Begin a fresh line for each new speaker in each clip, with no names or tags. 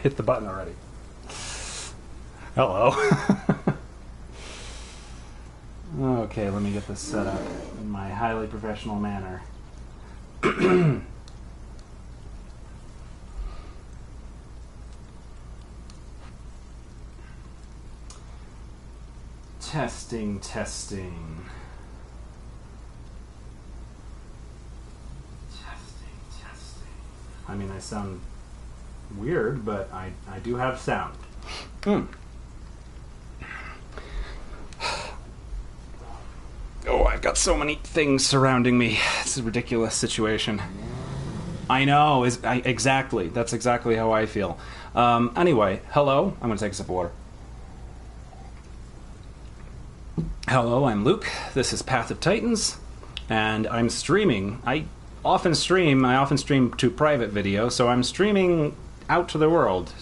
Hit the button already. Hello. Okay, let me get this set up in my highly professional manner. Testing, testing. I mean, I sound weird, but I do have sound. Oh, I've got so many things surrounding me. It's a ridiculous situation. I know, exactly. That's exactly how I feel. Anyway, hello. I'm going to take a sip of water. Hello, I'm Luke. This is Path of Titans, and I'm streaming. I often stream to private video, so I'm streaming out to the world.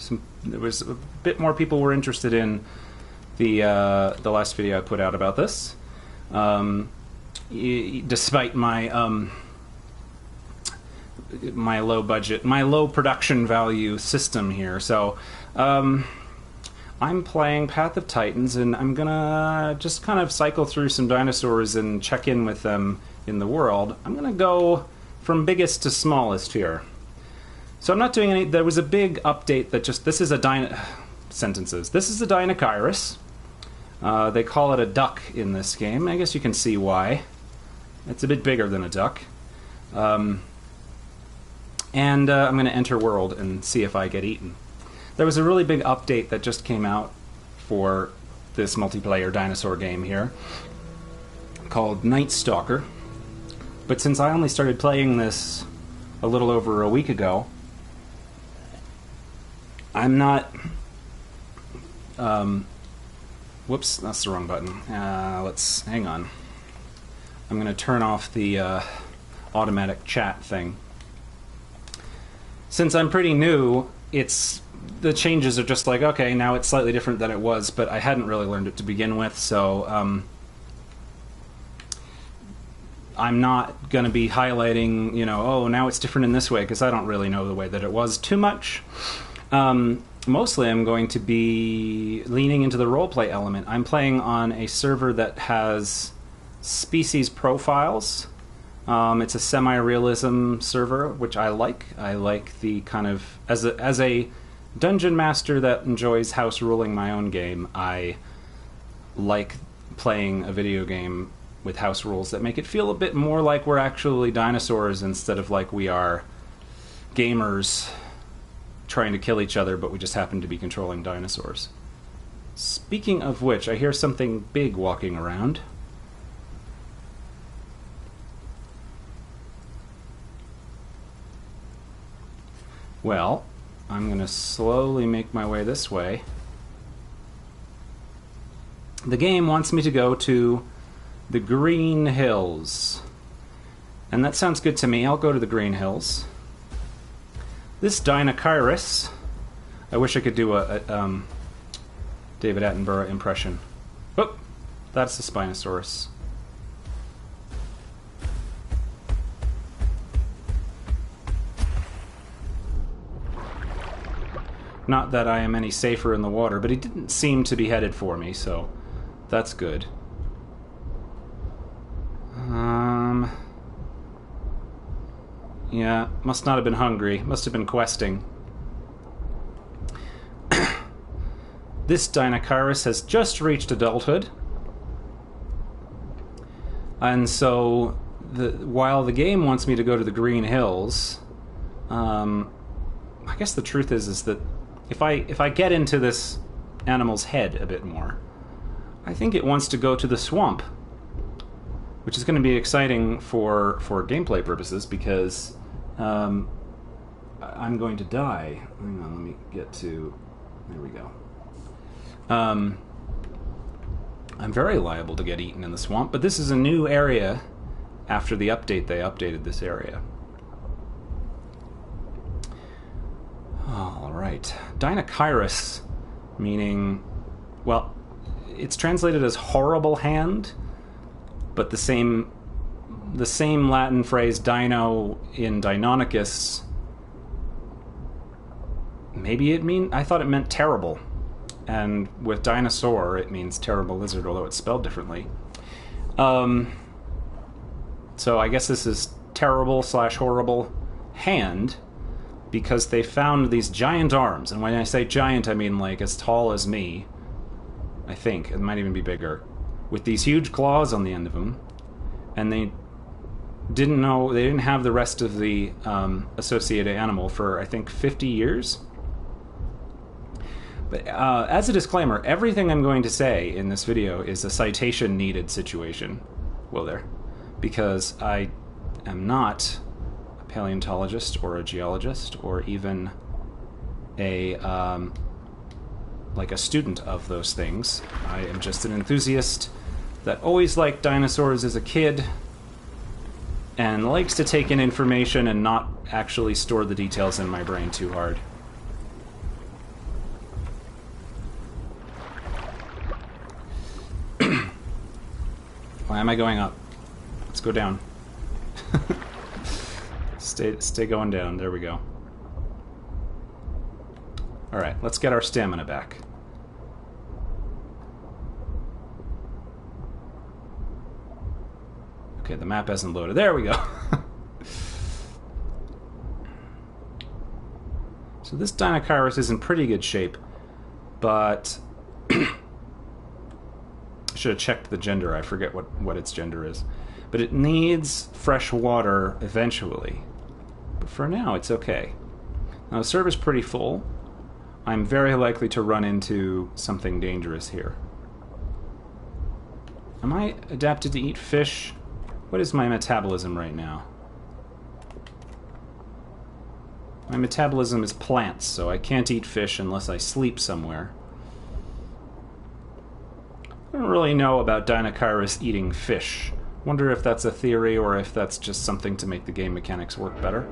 There was a bit more people were interested in the last video I put out about this, despite my my low budget, my low production value system here. So I'm playing Path of Titans, and I'm gonna just kind of cycle through some dinosaurs and check in with them in the world. I'm gonna go from biggest to smallest here. So I'm not doing any. There was a big update that just this is a sentences. This is a Deinocheirus. They call it a duck in this game. I guess you can see why. It's a bit bigger than a duck. And I'm going to enter world and see if I get eaten. There was a really big update that just came out for this multiplayer dinosaur game here called Nightstalker. But since I only started playing this a little over a week ago, I'm not... whoops, that's the wrong button. Let's... hang on. I'm going to turn off the automatic chat thing. Since I'm pretty new, the changes are just like, okay, now it's slightly different than it was, but I hadn't really learned it to begin with, so I'm not going to be highlighting, you know, oh, now it's different in this way, because I don't really know the way that it was too much. Mostly I'm going to be leaning into the roleplay element. I'm playing on a server that has species profiles. It's a semi-realism server, which I like. I like the kind of... As a dungeon master that enjoys house ruling my own game, I like playing a video game with house rules that make it feel a bit more like we're actually dinosaurs instead of like we are gamers trying to kill each other, but we just happen to be controlling dinosaurs. Speaking of which, I hear something big walking around. Well, I'm going to slowly make my way this way. The game wants me to go to the Green Hills. And that sounds good to me. I'll go to the Green Hills. This Deinocheirus, I wish I could do a David Attenborough impression. Oh, that's the Spinosaurus. Not that I am any safer in the water, but he didn't seem to be headed for me, so that's good. Yeah, must not have been hungry. Must have been questing. This Deinocheirus has just reached adulthood. And so, while the game wants me to go to the Green Hills, I guess the truth is that if I get into this animal's head a bit more, I think it wants to go to the swamp, which is going to be exciting for gameplay purposes because I'm going to die. Hang on, let me get to... There we go. I'm very liable to get eaten in the swamp, but this is a new area. After the update, they updated this area. All right. Deinocheirus, meaning, well, it's translated as horrible hand, but the same Latin phrase dino in Deinonychus maybe I thought it meant terrible. And with dinosaur, it means terrible lizard, although it's spelled differently. So I guess this is terrible/horrible hand, because they found these giant arms. And when I say giant, I mean like as tall as me. I think. It might even be bigger. With these huge claws on the end of them. And they didn't have the rest of the associated animal for, I think, 50 years. But as a disclaimer, everything I'm going to say in this video is a citation-needed situation. Will there? Because I am not a paleontologist or a geologist or even a like a student of those things. I am just an enthusiast that always liked dinosaurs as a kid and likes to take in information and not actually store the details in my brain too hard. Why am I going up? Let's go down. Stay going down. There we go. Alright, let's get our stamina back. Okay, the map hasn't loaded. There we go. So this Deinocheirus is in pretty good shape, but should have checked the gender. I forget what its gender is. But it needs fresh water eventually. But for now, it's okay. Now, the server's pretty full. I'm very likely to run into something dangerous here. Am I adapted to eat fish? What is my metabolism right now? My metabolism is plants, so I can't eat fish unless I sleep somewhere. I don't really know about Deinocheirus eating fish. Wonder if that's a theory or if that's just something to make the game mechanics work better.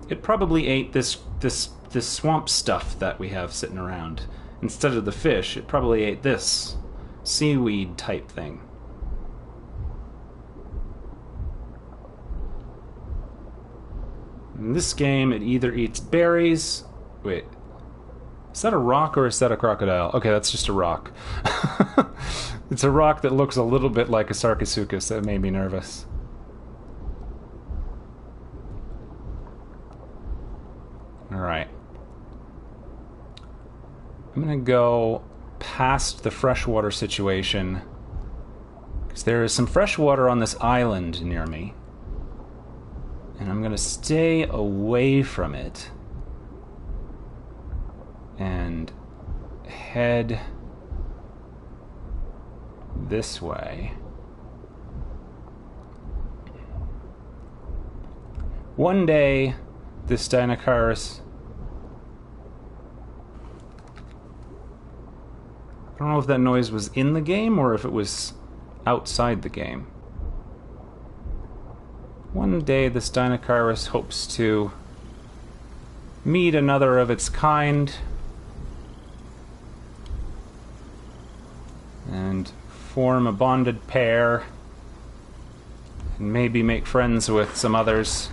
It probably ate this swamp stuff that we have sitting around. Instead of the fish, it probably ate this seaweed type thing. In this game, it either eats berries... Wait. Is that a rock or is that a crocodile? Okay, that's just a rock. It's a rock that looks a little bit like a Sarcosuchus. That made me nervous. Alright. I'm gonna go past the freshwater situation, because there is some fresh water on this island near me. And I'm gonna stay away from it and head this way. One day, this Deinocheirus... I don't know if that noise was in the game or if it was outside the game. One day, this Deinocheirus hopes to meet another of its kind and form a bonded pair and maybe make friends with some others.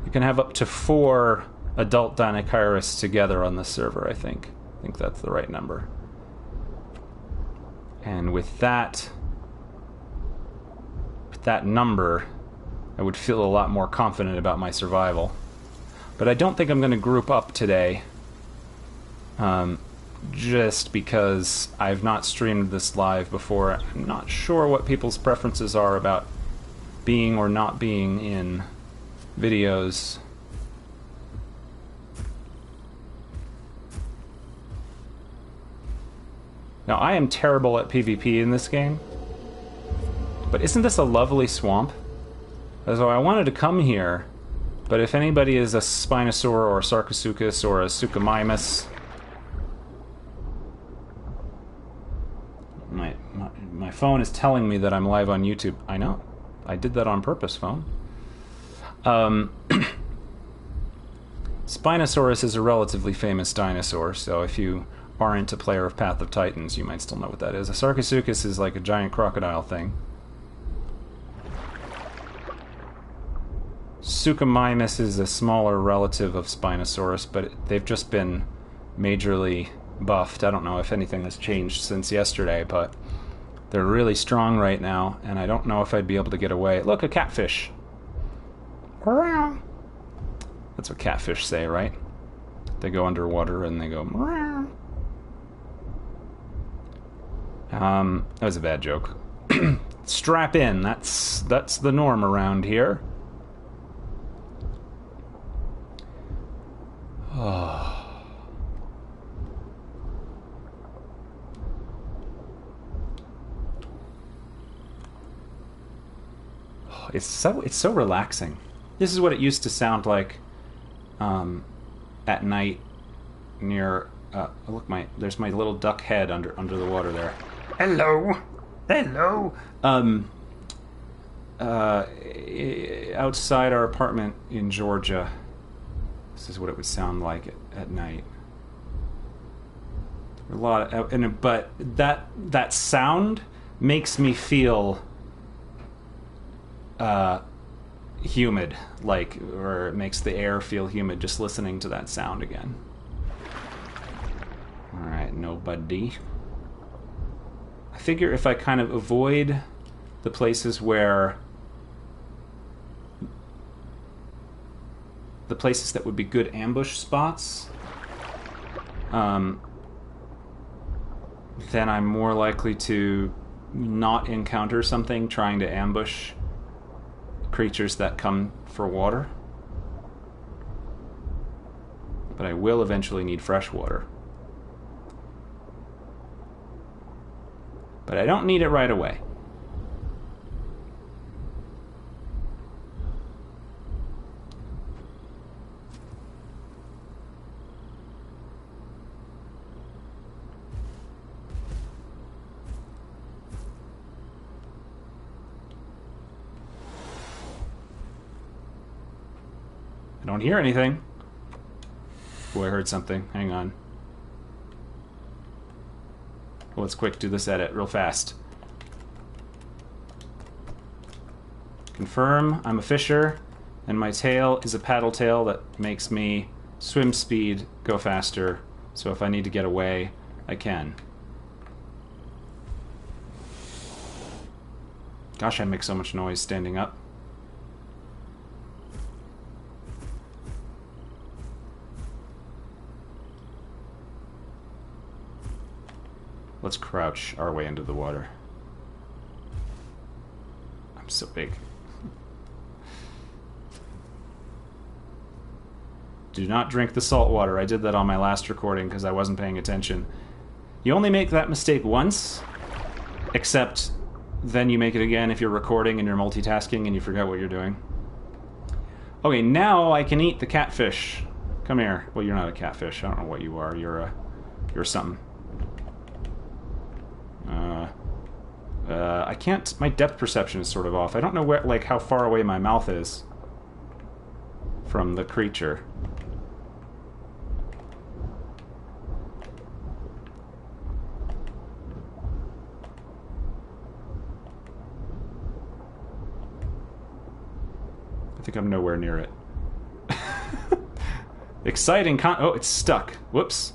You can have up to 4 adult Deinocheirus together on the server, I think. I think that's the right number. And with that number, I would feel a lot more confident about my survival. But I don't think I'm going to group up today, just because I've not streamed this live before. I'm not sure what people's preferences are about being or not being in videos. Now, I am terrible at PvP in this game, but isn't this a lovely swamp? So I wanted to come here, but if anybody is a Spinosaur or a Sarcosuchus or a Suchomimus... My phone is telling me that I'm live on YouTube. I know. I did that on purpose, phone. Spinosaurus is a relatively famous dinosaur, so if you aren't a player of Path of Titans, you might still know what that is. A Sarcosuchus is like a giant crocodile thing. Suchomimus is a smaller relative of Spinosaurus, but they've just been majorly buffed. I don't know if anything has changed since yesterday, but they're really strong right now, and I don't know if I'd be able to get away. Look, a catfish. That's what catfish say, right? They go underwater and they go. That was a bad joke. Strap in. That's the norm around here. Oh. It's so relaxing. This is what it used to sound like at night near. Look, there's my little duck head under the water there. Hello. Outside our apartment in Georgia. This is what it would sound like at night. A lot of, but that sound makes me feel humid, or it makes the air feel humid just listening to that sound again. All right, nobody. I figure if I kind of avoid the places where the places that would be good ambush spots, then I'm more likely to not encounter something trying to ambush creatures that come for water. But I will eventually need fresh water. But I don't need it right away. I don't hear anything. Oh, I heard something. Hang on. Well, let's quick do this edit real fast. Confirm I'm a fisher, and my tail is a paddle tail that makes me swim speed go faster, so if I need to get away, I can. Gosh, I make so much noise standing up. Let's crouch our way into the water. I'm so big. Do not drink the salt water. I did that on my last recording because I wasn't paying attention. You only make that mistake once, except then you make it again if you're recording and you're multitasking and you forget what you're doing. Okay, now I can eat the catfish. Come here. Well, you're not a catfish. I don't know what you are. You're something. I can't... My depth perception is sort of off. I don't know where, how far away my mouth is from the creature. I think I'm nowhere near it. Exciting oh, it's stuck. Whoops.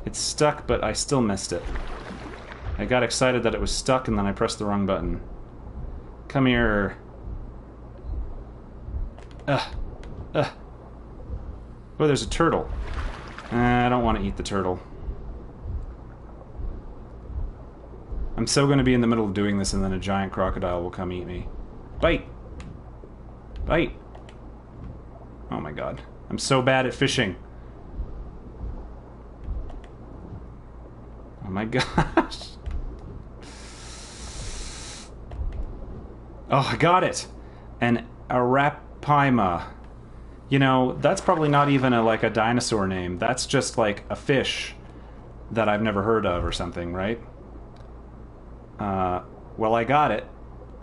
It's stuck, but I still missed it. I got excited that it was stuck, and then I pressed the wrong button. Come here. Oh, there's a turtle. I don't want to eat the turtle. I'm so going to be in the middle of doing this, and then a giant crocodile will come eat me. Bite! Bite! Oh my god. I'm so bad at fishing. Oh my gosh. Oh, I got it! An Arapaima. You know, that's probably not even a dinosaur name. That's just like a fish that I've never heard of or something, right? Well, I got it.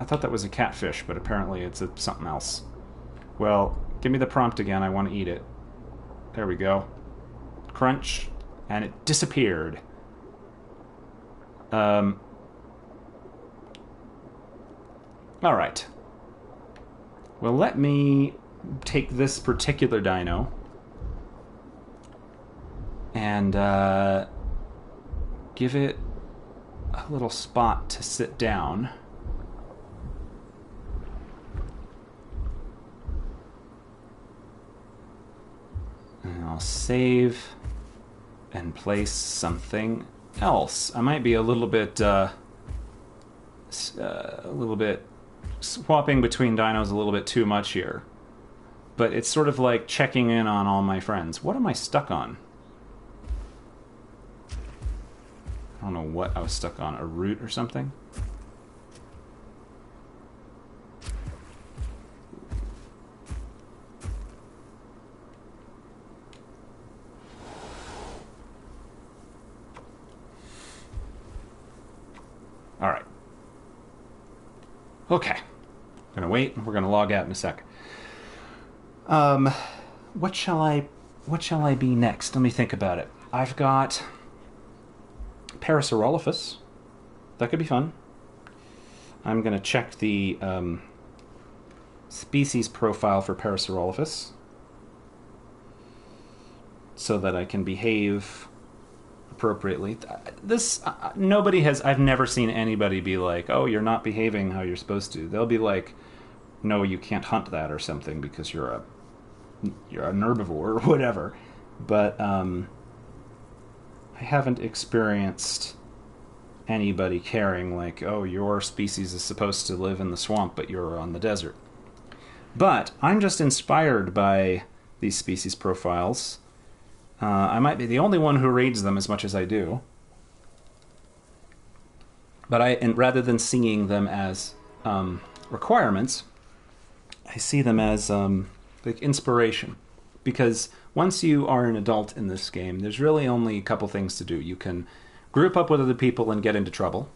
I thought that was a catfish, but apparently it's something else. Well, give me the prompt again. I want to eat it. There we go. Crunch. And it disappeared. Alright. Well, let me take this particular dino and give it a little spot to sit down. And I'll save and place something else. I might be a little bit swapping between dinos a little bit too much here. But it's sort of like checking in on all my friends. What am I stuck on? I don't know what I was stuck on. A root or something? All right. Okay. I'm gonna wait. We're gonna log out in a sec. What shall I be next? Let me think about it. I've got Parasaurolophus. That could be fun. I'm gonna check the species profile for Parasaurolophus so that I can behave appropriately. This I've never seen anybody be like, "Oh, you're not behaving how you're supposed to." They'll be like, "No, you can't hunt that or something because you're an herbivore or whatever." But I haven't experienced anybody caring like, "Oh, your species is supposed to live in the swamp, but you're on the desert." But I'm just inspired by these species profiles. I might be the only one who reads them as much as I do. But rather than seeing them as requirements, I see them as like inspiration. Because once you are an adult in this game, there's really only a couple things to do. You can group up with other people and get into trouble,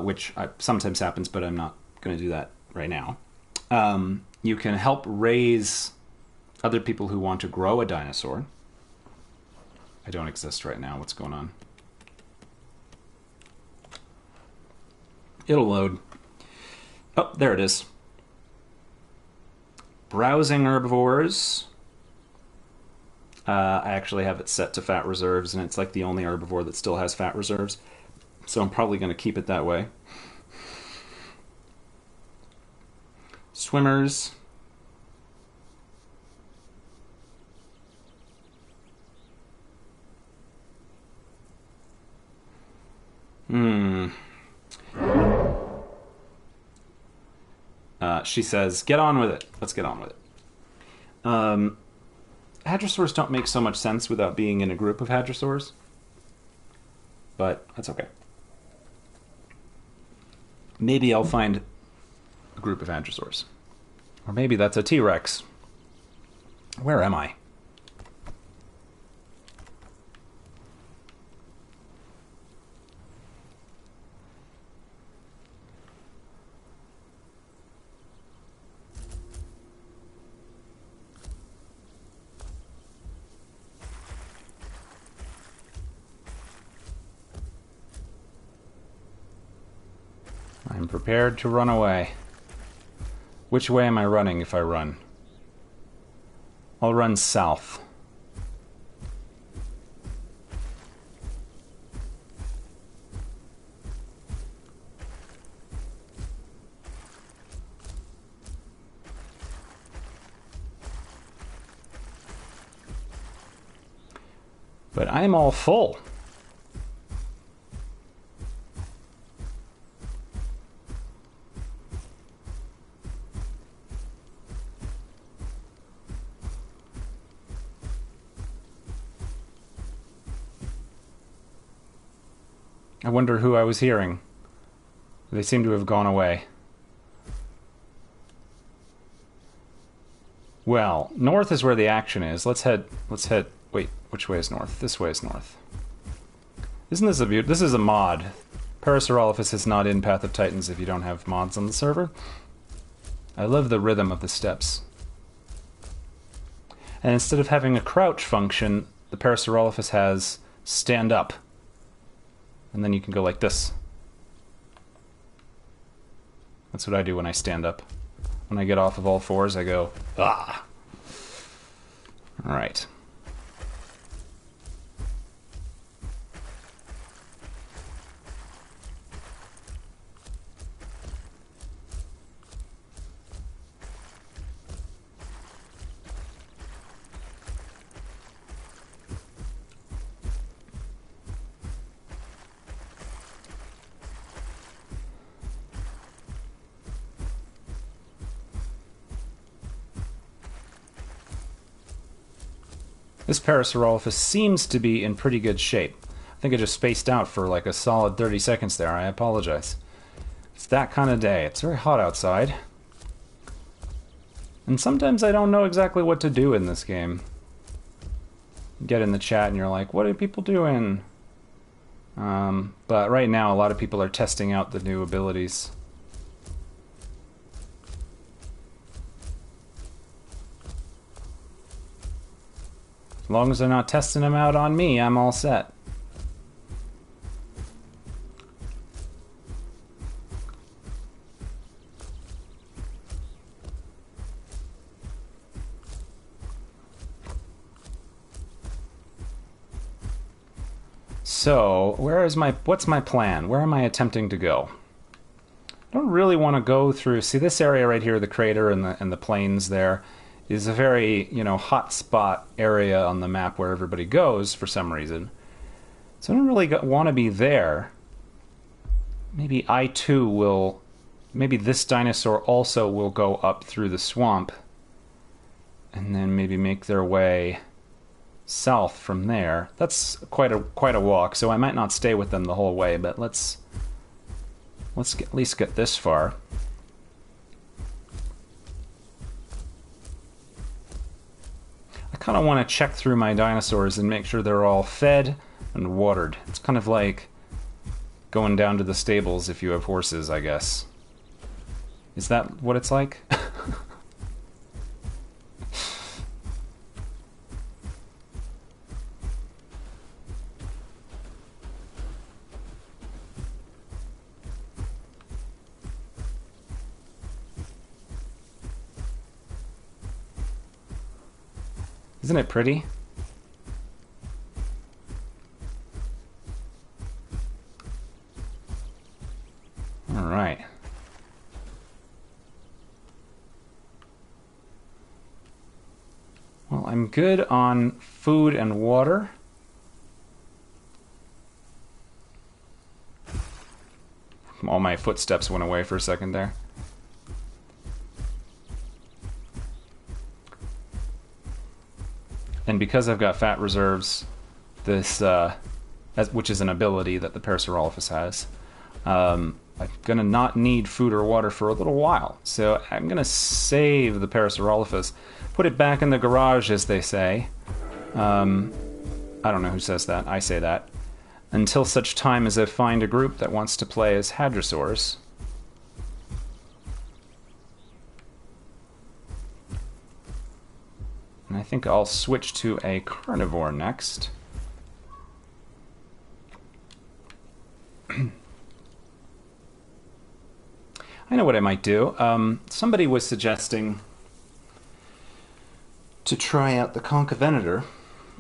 which sometimes happens, but I'm not going to do that right now. You can help raise other people who want to grow a dinosaur. I don't exist right now. What's going on? It'll load. Oh, there it is. Browsing herbivores. I actually have it set to fat reserves, and it's like the only herbivore that still has fat reserves. So I'm probably going to keep it that way. Swimmers. She says, "Get on with it." Let's get on with it. Hadrosaurs don't make so much sense without being in a group of hadrosaurs. But that's okay. Maybe I'll find a group of hadrosaurs. Or maybe that's a T-Rex. Where am I? I'm prepared to run away. Which way am I running if I run? I'll run south. But I'm all full. I wonder who I was hearing. They seem to have gone away. Well, north is where the action is. Let's head... Wait, which way is north? This way is north. Isn't this a beaut? This is a mod. Parasaurolophus is not in Path of Titans if you don't have mods on the server. I love the rhythm of the steps. And instead of having a crouch function, the Parasaurolophus has stand up. And then you can go like this. That's what I do when I stand up. When I get off of all fours, I go, ah. All right. This Parasaurolophus seems to be in pretty good shape. I think I just spaced out for like a solid 30 seconds there. I apologize. It's that kind of day. It's very hot outside. And sometimes I don't know exactly what to do in this game. You get in the chat and you're like, what are people doing? But right now a lot of people are testing out the new abilities. As long as they're not testing them out on me, I'm all set. So, what's my plan? Where am I attempting to go? I don't really want to go through, see this area right here, the crater and the plains there, is a very, hot spot area on the map where everybody goes for some reason. So I don't really want to be there. Maybe I too will, maybe this dinosaur also will go up through the swamp and then maybe make their way south from there. That's quite a walk, so I might not stay with them the whole way, but let's at least get this far. I kind of want to check through my dinosaurs and make sure they're all fed and watered. It's kind of like going down to the stables if you have horses, I guess. Is that what it's like? Isn't it pretty? All right. Well, I'm good on food and water. All my footsteps went away for a second there. And because I've got fat reserves, this, which is an ability that the Parasaurolophus has, I'm going to not need food or water for a little while. So I'm going to save the Parasaurolophus, put it back in the garage, as they say. I don't know who says that. I say that. Until such time as I find a group that wants to play as hadrosaurs. And I think I'll switch to a carnivore next. I know what I might do. Somebody was suggesting to try out the Concavenator.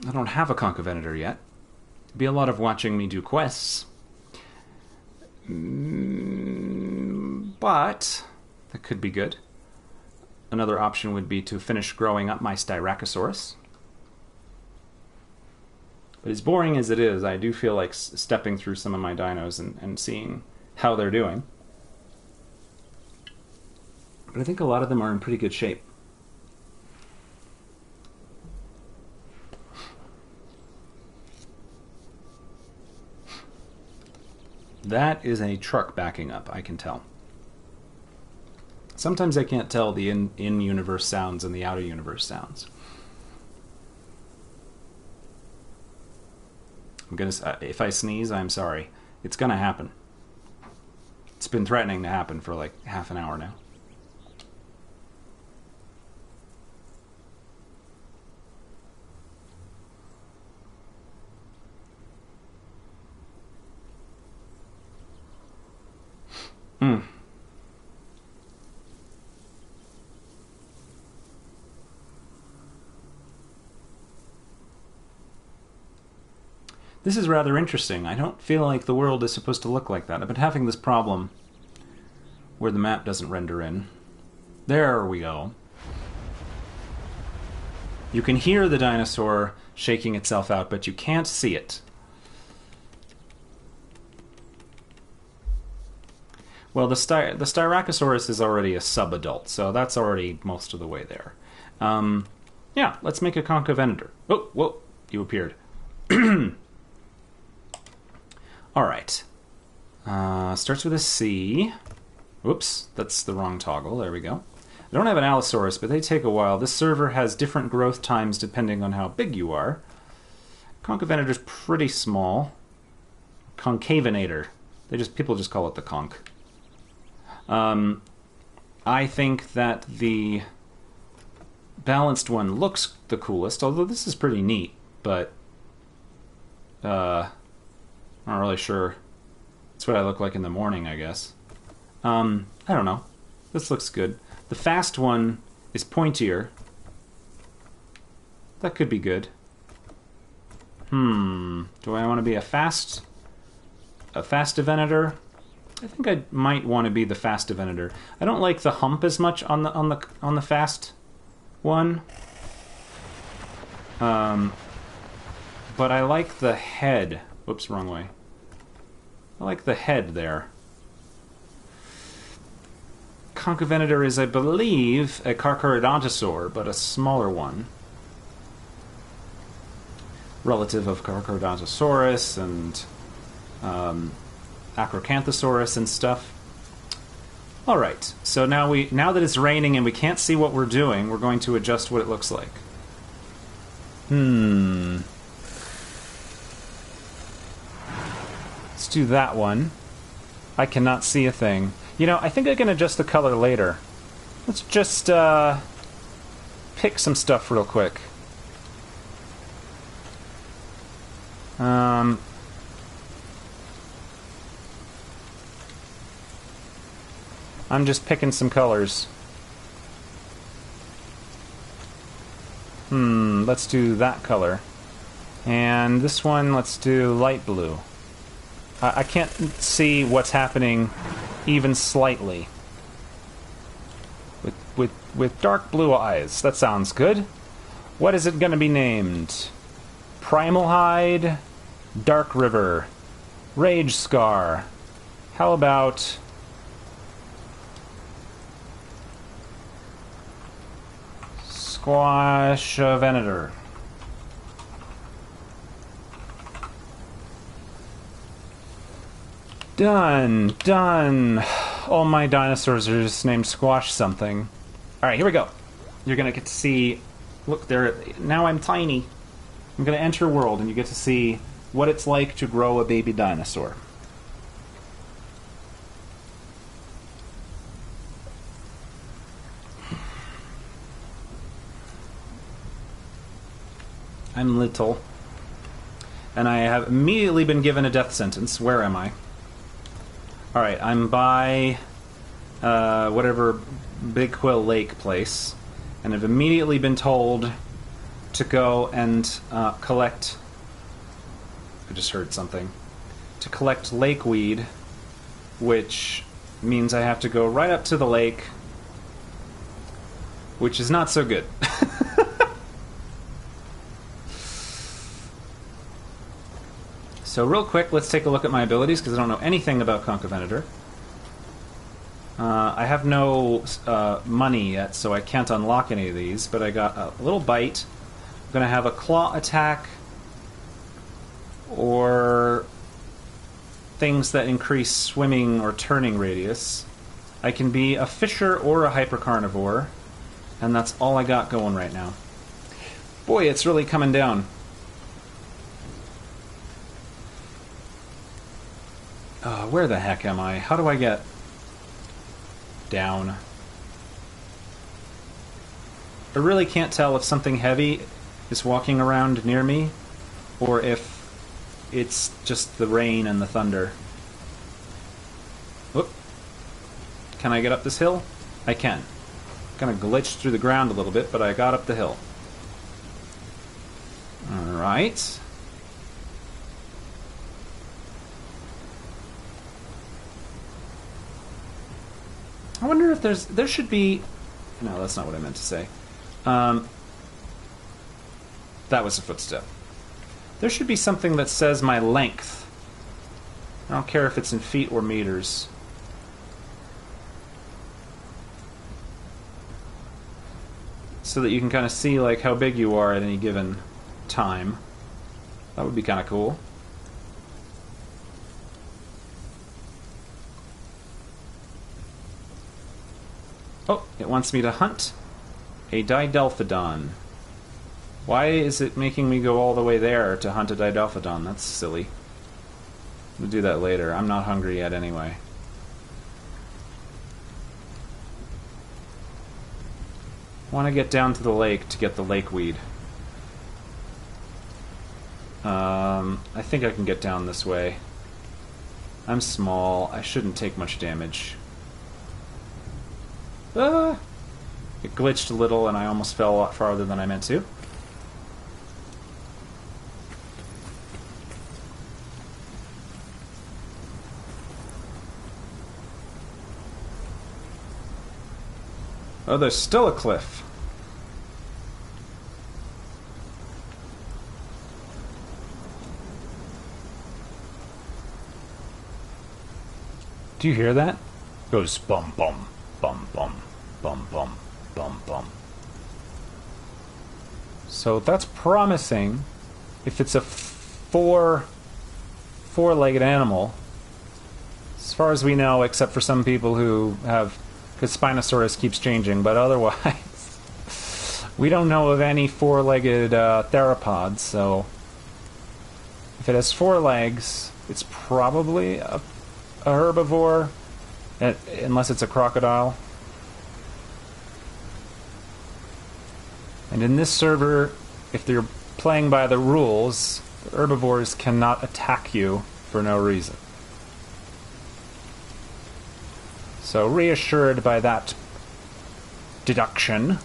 I don't have a Concavenator yet. It'd be a lot of watching me do quests. But that could be good. Another option would be to finish growing up my Styracosaurus. But as boring as it is, I do feel like stepping through some of my dinos and seeing how they're doing. But I think a lot of them are in pretty good shape. That is a truck backing up, I can tell. Sometimes I can't tell the in-universe sounds and the outer-universe sounds. If I sneeze, I'm sorry. It's gonna happen. It's been threatening to happen for like half an hour now. This is rather interesting. I don't feel like the world is supposed to look like that. I've been having this problem where the map doesn't render in. There we go. You can hear the dinosaur shaking itself out, but you can't see it. Well, the Styracosaurus is already a sub-adult, so that's already most of the way there. Yeah, let's make a Concavenator. Oh, whoa, you appeared. Alright. Starts with a C. Whoops, that's the wrong toggle. There we go. I don't have an Allosaurus, but they take a while. This server has different growth times depending on how big you are. Concavenator's pretty small. Concavenator. People just call it the Conch. I think that the balanced one looks the coolest, although this is pretty neat, but I'm not really sure. It's what I look like in the morning, I guess. I don't know. This looks good. The fast one is pointier. That could be good. Do I want to be a fast Deinocheirus? I think I might want to be the fast Deinocheirus. I don't like the hump as much on the fast one. But I like the head. Whoops, wrong way. I like the head there. Concavenator is, I believe, a Carcharodontosaur, but a smaller one. Relative of Carcharodontosaurus and Acrocanthosaurus and stuff. Alright, so now that it's raining and we can't see what we're doing, we're going to adjust what it looks like. Let's do that one. I cannot see a thing. You know, I think I can adjust the color later. Let's just pick some stuff real quick. I'm just picking some colors. Let's do that color. And this one, let's do light blue. I can't see what's happening even slightly. With dark blue eyes. That sounds good. What is it going to be named? Primal Hide, Dark River, Rage Scar. How about Squashavenator? Done. All my dinosaurs are just named Squash something. Alright, here we go. You're gonna get to see... Look, there. Now I'm tiny. I'm gonna enter world, and you get to see what it's like to grow a baby dinosaur. I'm little. And I have immediately been given a death sentence. Where am I? Alright, I'm by whatever Big Quill Lake place, and I've immediately been told to go and collect... I just heard something. To collect lakeweed, which means I have to go right up to the lake, which is not so good. So real quick, let's take a look at my abilities, because I don't know anything about Concavenator. I have no money yet, so I can't unlock any of these, but I got a little bite. I'm going to have a claw attack, or things that increase swimming or turning radius. I can be a fisher or a hypercarnivore, and that's all I got going right now. Boy, it's really coming down. Where the heck am I? How do I get down? I really can't tell if something heavy is walking around near me, or if it's just the rain and the thunder. Whoop. Can I get up this hill? I can. Kind of glitched through the ground a little bit, but I got up the hill. Alright. I wonder if there should be... No, that's not what I meant to say. That was a footstep. There should be something that says my length. I don't care if it's in feet or meters. So that you can kind of see like how big you are at any given time. That would be kind of cool. Oh, it wants me to hunt a Didelphodon. Why is it making me go all the way there to hunt a Didelphodon? That's silly. We'll do that later. I'm not hungry yet anyway. I want to get down to the lake to get the lakeweed. I think I can get down this way. I'm small. I shouldn't take much damage. It glitched a little and I almost fell a lot farther than I meant to. Oh, there's still a cliff. Do you hear that? It goes bum bum bum bum bum bum bum bum. So that's promising. If it's a four-legged animal, as far as we know, except for some people who have, because Spinosaurus keeps changing, but otherwise, we don't know of any four-legged theropods. So if it has 4 legs, it's probably a herbivore, unless it's a crocodile. And in this server, if they're playing by the rules, the herbivores cannot attack you for no reason. So reassured by that deduction,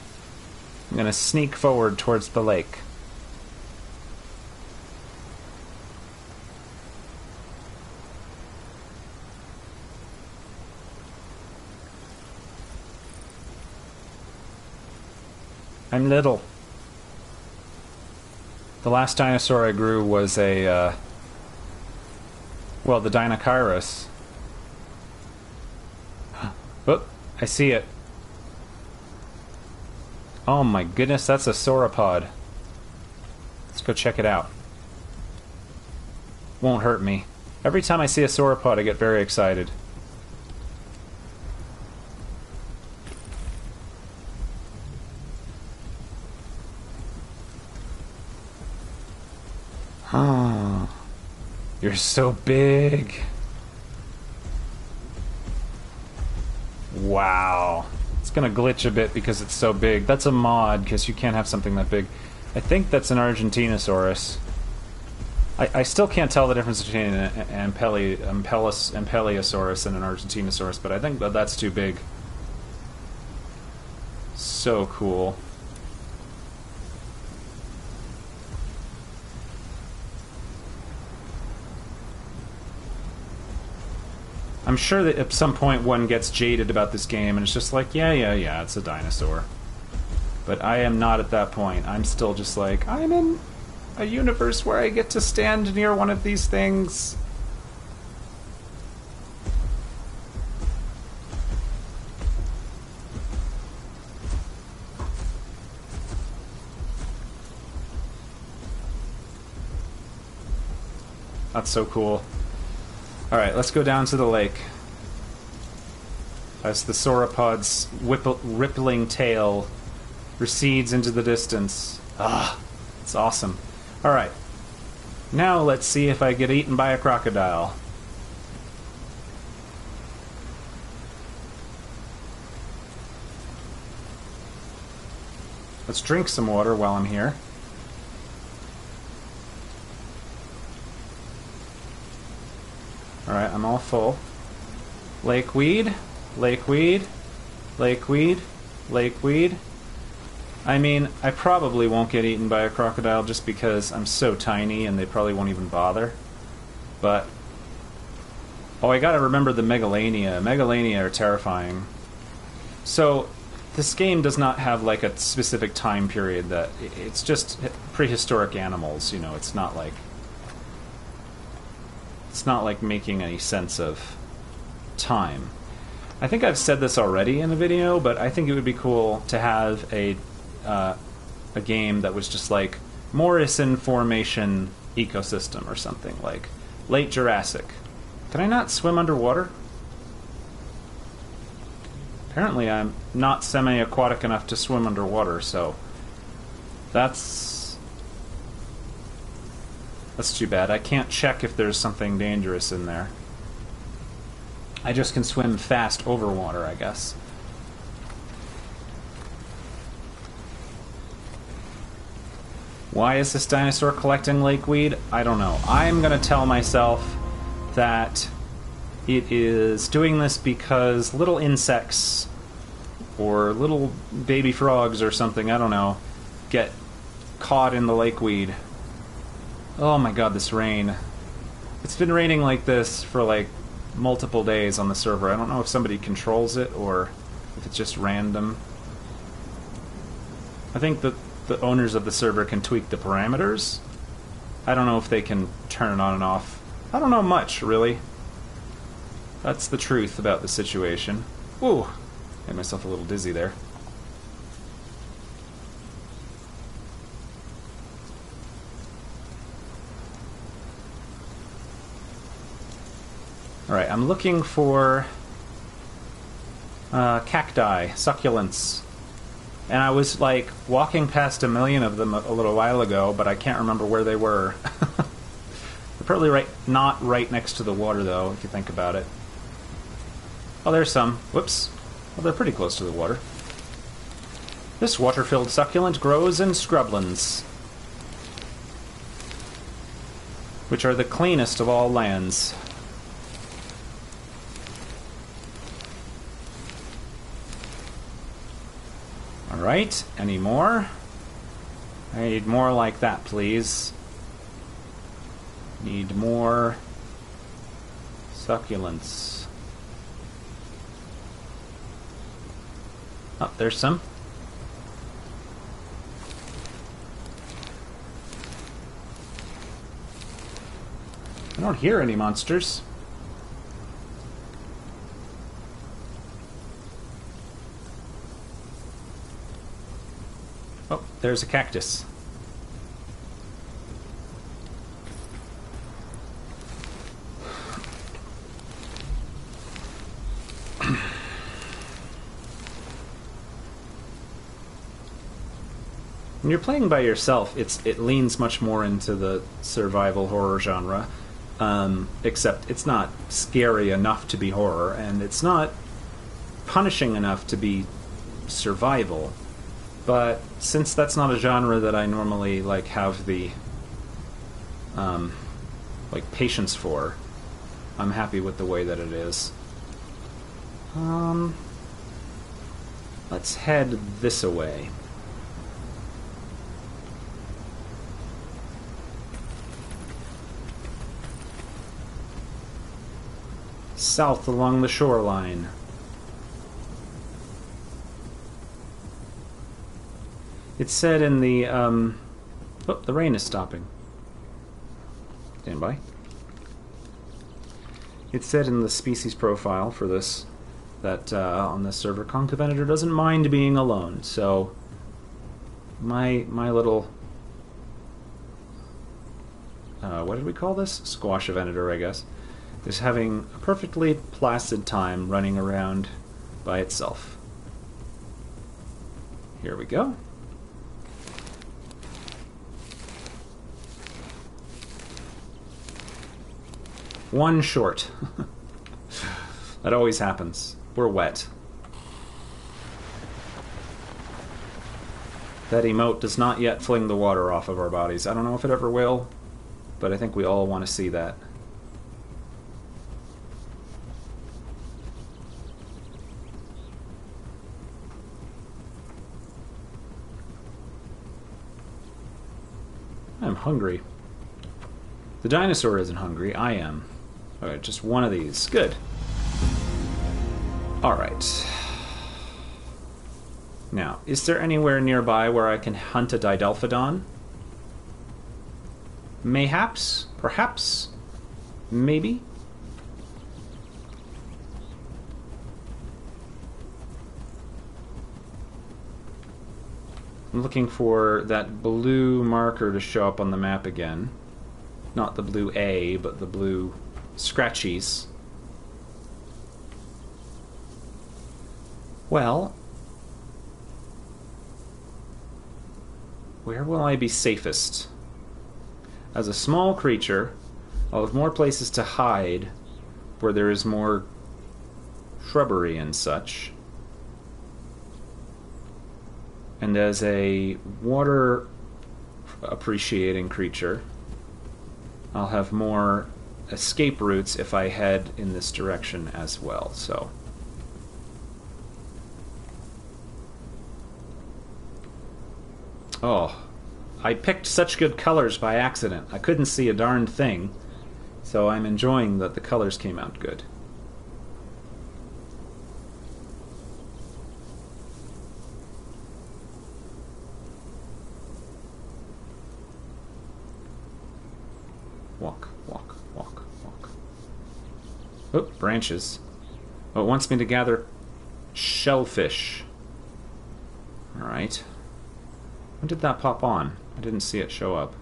I'm going to sneak forward towards the lake. I'm little. The last dinosaur I grew was a, well, the Deinocheirus. Oh, I see it. Oh my goodness, that's a sauropod. Let's go check it out. Won't hurt me. Every time I see a sauropod, I get very excited. Oh, you're so big. Wow. It's gonna glitch a bit because it's so big. That's a mod, because you can't have something that big. I think that's an Argentinosaurus. I still can't tell the difference between an Ampeliosaurus and an Argentinosaurus, but I think that's too big. So cool. I'm sure that at some point one gets jaded about this game and it's just like, yeah, it's a dinosaur. But I am not at that point. I'm still just like, I'm in a universe where I get to stand near one of these things. That's so cool. Alright, let's go down to the lake. As the sauropod's rippling tail recedes into the distance. Ah, it's awesome. Alright, now let's see if I get eaten by a crocodile. Let's drink some water while I'm here. Alright, I'm all full. Lakeweed, lakeweed, lakeweed, lakeweed. I mean, I probably won't get eaten by a crocodile just because I'm so tiny and they probably won't even bother. But... oh, I gotta remember the megalania. Megalania are terrifying. So this game does not have like a specific time period that it's just prehistoric animals, you know, it's not like making any sense of time. I think I've said this already in a video, but I think it would be cool to have a game that was just like Morrison Formation ecosystem or something, like late Jurassic. Can I not swim underwater? Apparently I'm not semi-aquatic enough to swim underwater, so that's too bad. I can't check if there's something dangerous in there. I just can swim fast over water, I guess. Why is this dinosaur collecting lakeweed? I don't know. I'm gonna tell myself that it is doing this because little insects or little baby frogs or something, I don't know, get caught in the lakeweed. Oh my god, this rain. It's been raining like this for like multiple days on the server. I don't know if somebody controls it or if it's just random. I think that the owners of the server can tweak the parameters. I don't know if they can turn it on and off. I don't know much, really. That's the truth about the situation. Ooh, made myself a little dizzy there. Alright, I'm looking for cacti, succulents. And I was like walking past a million of them a little while ago, but I can't remember where they were. They're probably not right next to the water, though, if you think about it. Oh, there's some. Whoops. Well, they're pretty close to the water. This water-filled succulent grows in scrublands, which are the cleanest of all lands. Alright, any more? I need more like that, please. Need more succulents. Oh, there's some. I don't hear any monsters. Oh, there's a cactus. When you're playing by yourself, it leans much more into the survival horror genre, except it's not scary enough to be horror, and it's not punishing enough to be survival. But since that's not a genre that I normally like have the like patience for, I'm happy with the way that it is. Let's head this away. South along the shoreline. It said in the, oh, the rain is stopping. Stand by. It said in the species profile for this that on this server, Concavenator doesn't mind being alone. So my little, what did we call this? Squash Avenator, I guess, is having a perfectly placid time running around by itself. Here we go. One short. That always happens. We're wet. That emote does not yet fling the water off of our bodies. I don't know if it ever will, but I think we all want to see that. I'm hungry. The dinosaur isn't hungry. I am. Alright, just one of these. Good. Alright. Now, is there anywhere nearby where I can hunt a Didelphodon? Mayhaps? Perhaps? Maybe? I'm looking for that blue marker to show up on the map again. Not the blue A, but the blue scratchies. Well, where will I be safest? As a small creature, I'll have more places to hide where there is more shrubbery and such. And as a water appreciating creature, I'll have more escape routes if I head in this direction as well. So oh, I picked such good colors by accident. I couldn't see a darn thing, so I'm enjoying that the colors came out good. Walk, walk, walk, walk. Oh, branches. Oh, it wants me to gather shellfish. Alright. When did that pop on? I didn't see it show up.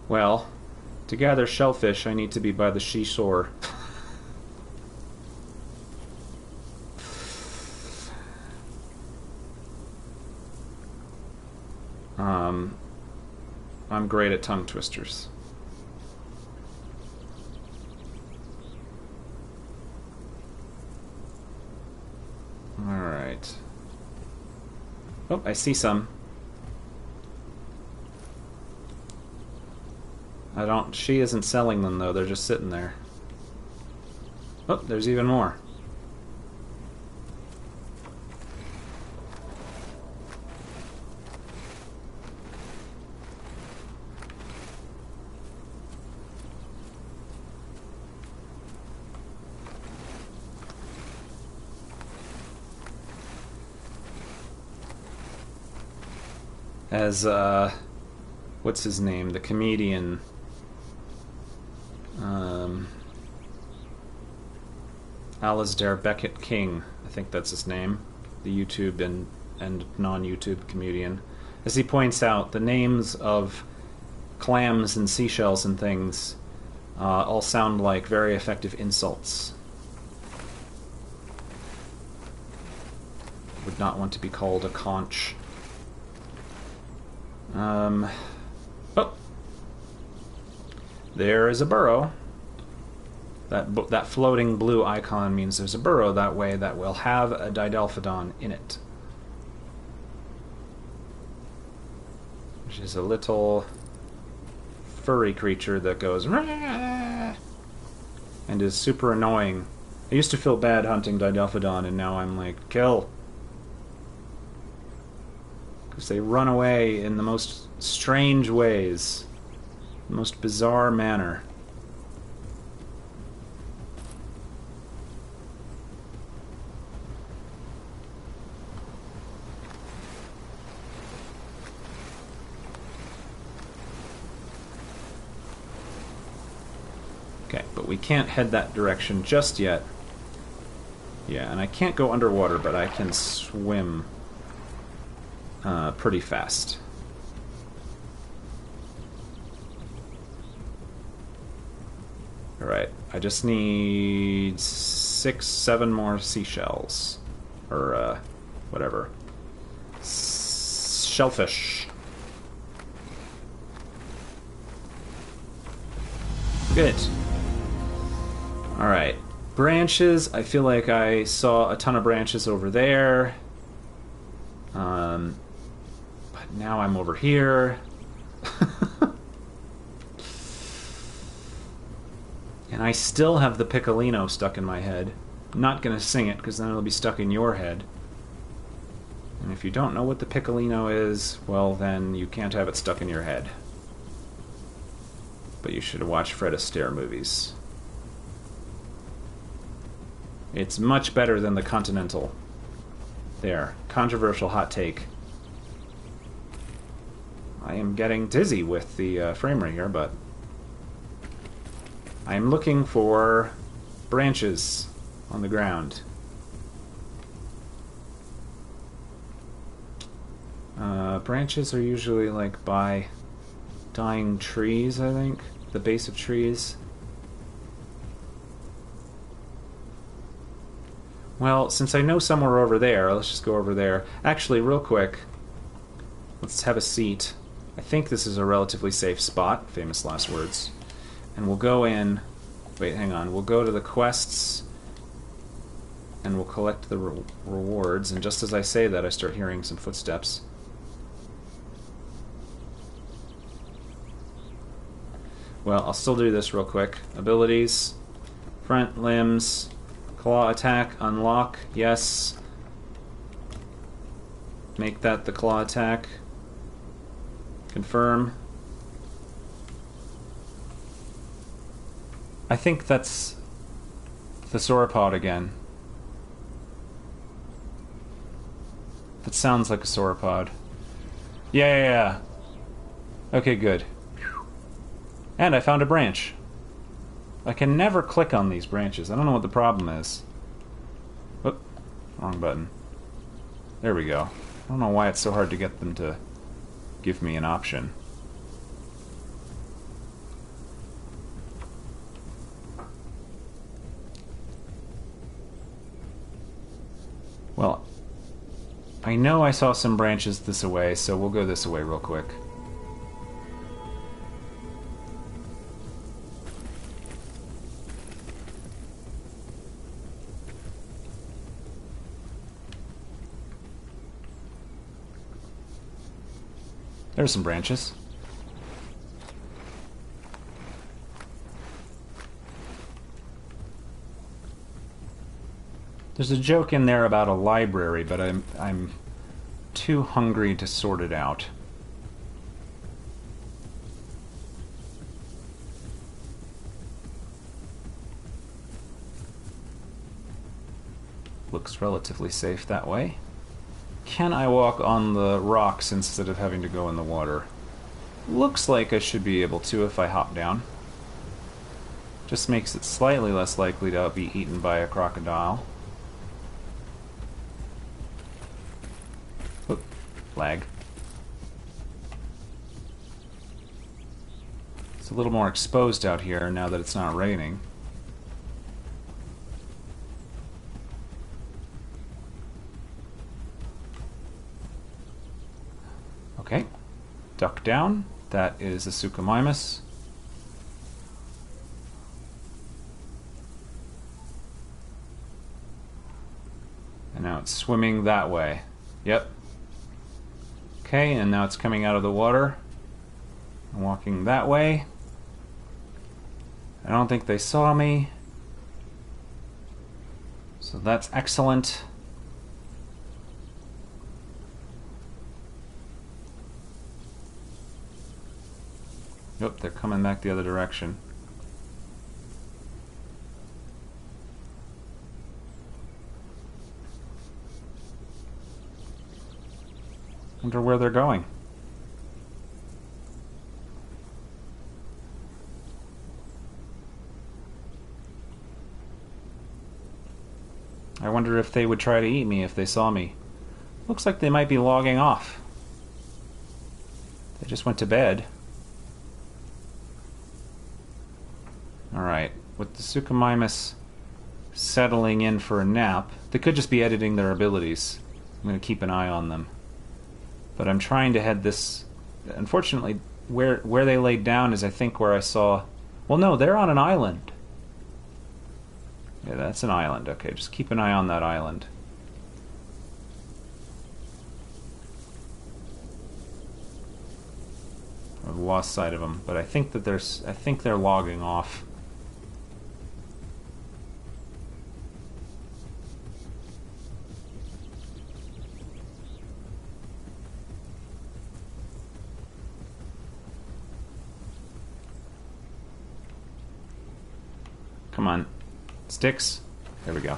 Well, to gather shellfish, I need to be by the seashore. I'm great at tongue twisters. Alright. Oh, I see some. She isn't selling them though, they're just sitting there. Oh, there's even more. As, what's his name? The comedian. Alasdair Beckett King, I think that's his name. The YouTube and non-YouTube comedian. As he points out, the names of clams and seashells and things all sound like very effective insults. Would not want to be called a conch. Oh! There is a burrow. That floating blue icon means there's a burrow that way that will have a Didelphodon in it. Which is a little furry creature that goes and is super annoying. I used to feel bad hunting Didelphodon, and now I'm like, kill. Because they run away in the most strange ways. The most bizarre manner. Okay, but we can't head that direction just yet. Yeah, and I can't go underwater, but I can swim pretty fast. Alright, I just need 6, 7 more seashells. Or, whatever. Shellfish. Good. Alright. Branches. I feel like I saw a ton of branches over there. But now I'm over here. And I still have the Piccolino stuck in my head. I'm not going to sing it, because then it'll be stuck in your head. And if you don't know what the Piccolino is, well, then you can't have it stuck in your head. But you should watch Fred Astaire movies. It's much better than the Continental. There. Controversial hot take. I am getting dizzy with the frame rate here, but I am looking for branches on the ground. Branches are usually like by dying trees, I think. The base of trees. Well, since I know somewhere over there, let's just go over there. Actually, real quick, let's have a seat. I think this is a relatively safe spot, famous last words. And we'll go in... Wait, hang on. We'll go to the quests, and we'll collect the rewards. And just as I say that, I start hearing some footsteps. Well, I'll still do this real quick. Abilities. Front limbs. Claw attack. Unlock. Yes. Make that the claw attack. Confirm. I think that's the sauropod again. That sounds like a sauropod. Yeah. Okay, good. And I found a branch. I can never click on these branches. I don't know what the problem is. Oop, wrong button. There we go. I don't know why it's so hard to get them to give me an option. Well, I know I saw some branches this way, so we'll go this way real quick. There's some branches. There's a joke in there about a library, but I'm too hungry to sort it out. Looks relatively safe that way. Can I walk on the rocks instead of having to go in the water? Looks like I should be able to if I hop down. Just makes it slightly less likely to be eaten by a crocodile. Oop, lag. It's a little more exposed out here now that it's not raining. Okay, duck down. That is a Suchomimus. And now it's swimming that way. Yep. Okay, and now it's coming out of the water. I'm walking that way. I don't think they saw me. So that's excellent. Nope, they're coming back the other direction. Wonder where they're going. I wonder if they would try to eat me if they saw me. Looks like they might be logging off. They just went to bed. Alright, with the Suchomimus settling in for a nap, they could just be editing their abilities. I'm going to keep an eye on them. But I'm trying to head this... Unfortunately, where they laid down is, I think, where I saw... Well, no, they're on an island. Yeah, that's an island. Okay, just keep an eye on that island. I've lost sight of them, but I think that I think they're logging off. Come on. Sticks. There we go.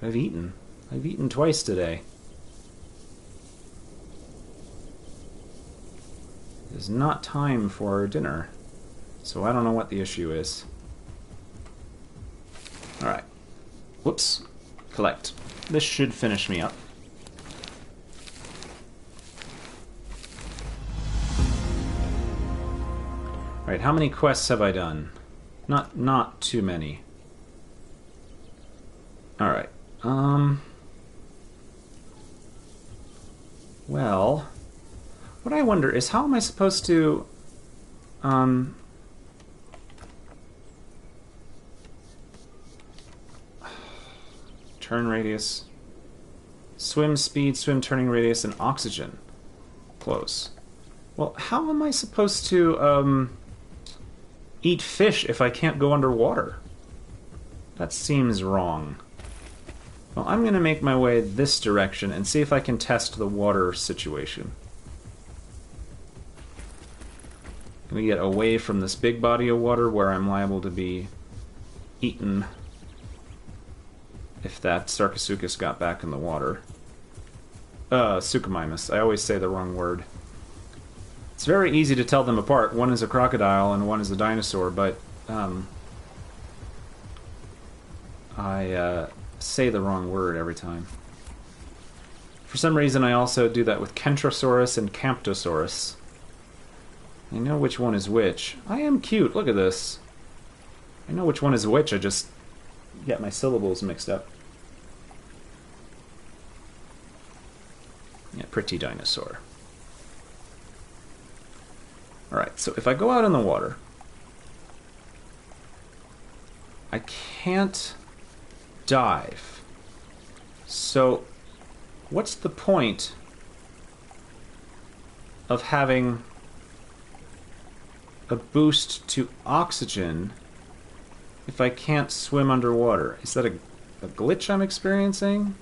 I've eaten. I've eaten twice today. It is not time for dinner, so I don't know what the issue is. Alright. Whoops. Collect. This should finish me up. Alright, how many quests have I done? Not too many. Alright. Well, what I wonder is how am I supposed to turn radius, swim speed, swim turning radius, and oxygen. Close. Well, how am I supposed to eat fish if I can't go underwater? That seems wrong. Well, I'm going to make my way this direction and see if I can test the water situation. Let me get away from this big body of water where I'm liable to be eaten if that Sarcosuchus got back in the water. Suchomimus. I always say the wrong word. It's very easy to tell them apart. One is a crocodile and one is a dinosaur, but I say the wrong word every time. For some reason, I also do that with Kentrosaurus and Camptosaurus. I know which one is which. I am cute. Look at this. I know which one is which. I just get my syllables mixed up. Yeah, pretty dinosaur. Alright, so if I go out in the water, I can't dive. So, what's the point of having a boost to oxygen if I can't swim underwater? Is that a glitch I'm experiencing?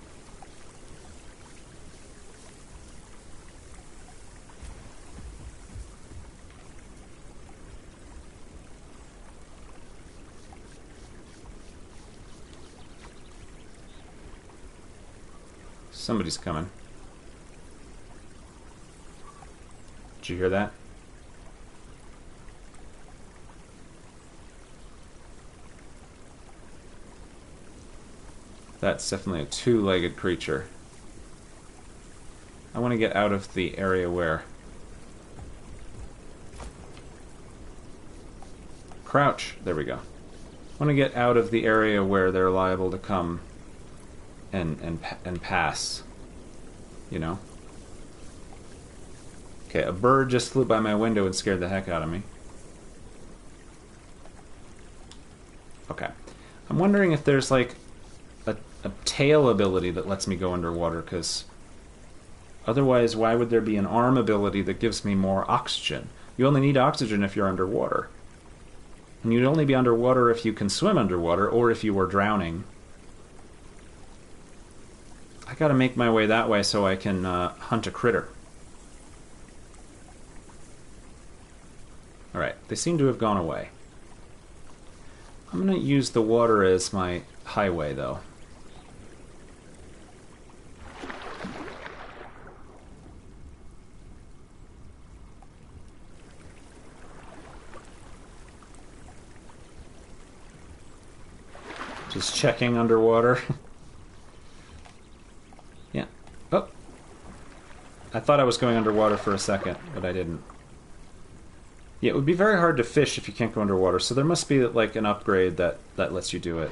Somebody's coming. Did you hear that? That's definitely a two-legged creature. I want to get out of the area where... Crouch! There we go. I want to get out of the area where they're liable to come and pass. You know? Okay, a bird just flew by my window and scared the heck out of me. Okay. I'm wondering if there's like a tail ability that lets me go underwater, because otherwise why would there be an arm ability that gives me more oxygen? You only need oxygen if you're underwater. And you'd only be underwater if you can swim underwater, or if you were drowning. I gotta make my way that way so I can hunt a critter. Alright, they seem to have gone away. I'm gonna use the water as my highway, though. Just checking underwater. Yeah. Oh! I thought I was going underwater for a second, but I didn't. Yeah, it would be very hard to fish if you can't go underwater, so there must be like an upgrade that lets you do it.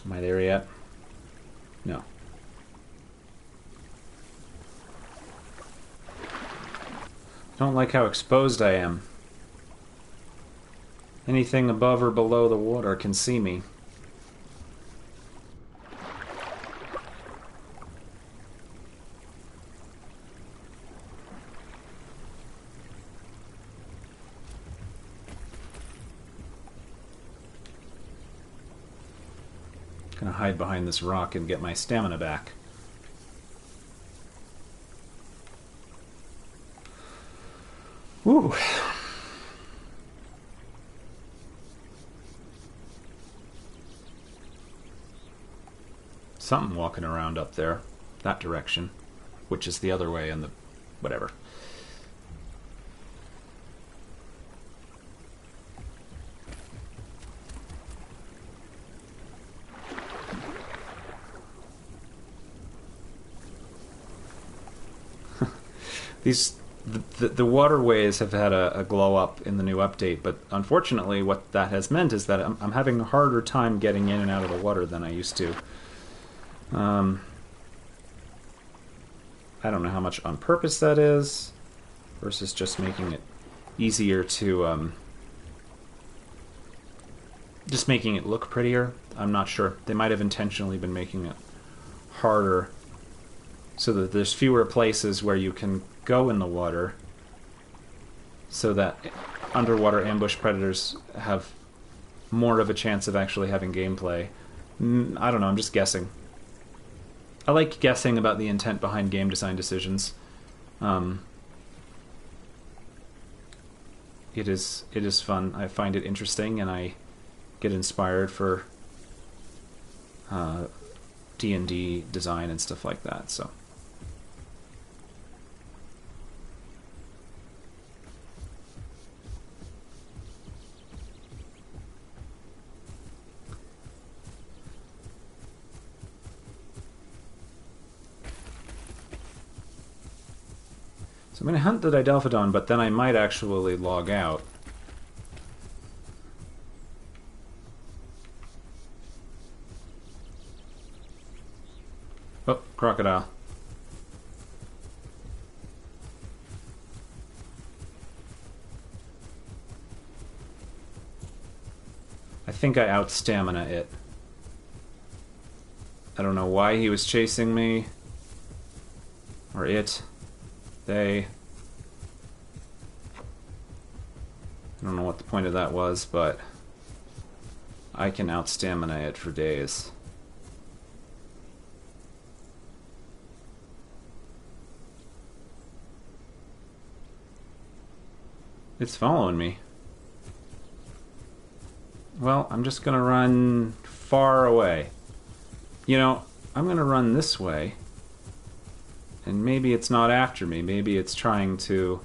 Am I there yet? No. Don't like how exposed I am. Anything above or below the water can see me. Gonna hide behind this rock and get my stamina back. Woo! Something walking around up there. That direction. Which is the other way in the... whatever. The waterways have had a glow up in the new update, but unfortunately what that has meant is that I'm having a harder time getting in and out of the water than I used to. I don't know how much on purpose that is versus just making it easier to just making it look prettier. I'm not sure. They might have intentionally been making it harder so that there's fewer places where you can go in the water so that underwater ambush predators have more of a chance of actually having gameplay. I don't know, I'm just guessing. I like guessing about the intent behind game design decisions. It is fun. I find it interesting, and I get inspired for D&D design and stuff like that. So I'm going to hunt the Didelphodon, but then I might actually log out. Oh, crocodile. I think I out-stamina it. I don't know why he was chasing me. Or it. They... I don't know what the point of that was, but I can out-stamina it for days. It's following me. Well, I'm just gonna run far away. You know, I'm gonna run this way. And maybe it's not after me. Maybe it's trying to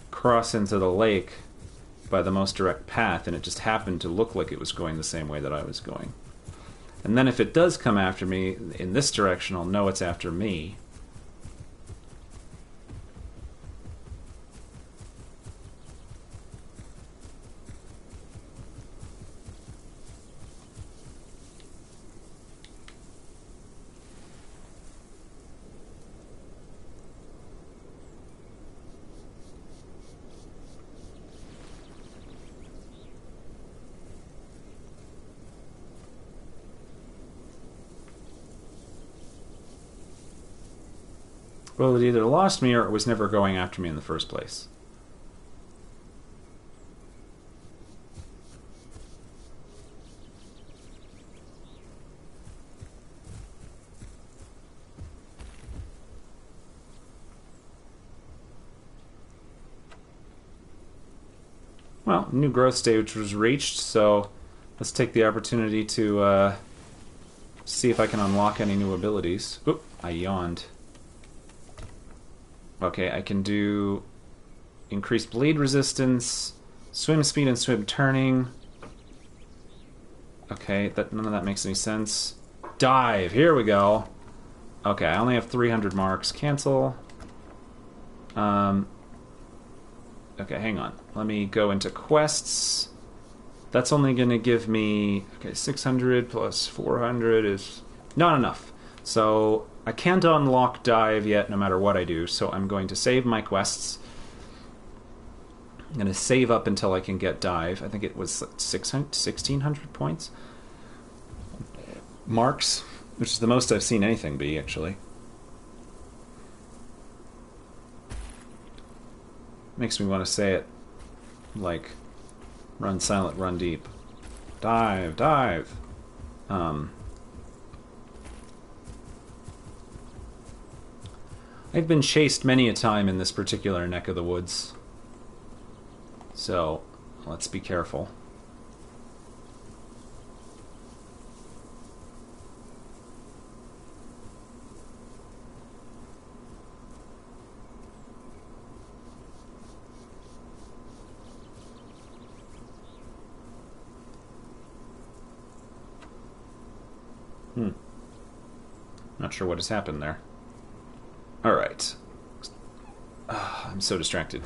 cross into the lake by the most direct path, and it just happened to look like it was going the same way that I was going. And then if it does come after me in this direction, I'll know it's after me. Well, it either lost me or it was never going after me in the first place. Well, new growth stage was reached, so let's take the opportunity to see if I can unlock any new abilities. Oop, I yawned. Okay, I can do increased bleed resistance, swim speed and swim turning. Okay, none of that makes any sense. Dive, here we go. Okay, I only have 300 marks. Cancel. Okay, hang on. Let me go into quests. That's only going to give me... Okay, 600 plus 400 is not enough. So I can't unlock dive yet no matter what I do, so I'm going to save my quests. I'm going to save up until I can get dive. I think it was 1,600 points. Marks, which is the most I've seen anything be, actually. Makes me want to say it like, run silent, run deep. Dive, dive. I've been chased many a time in this particular neck of the woods. So, let's be careful. Not sure what has happened there. Alright. I'm so distracted.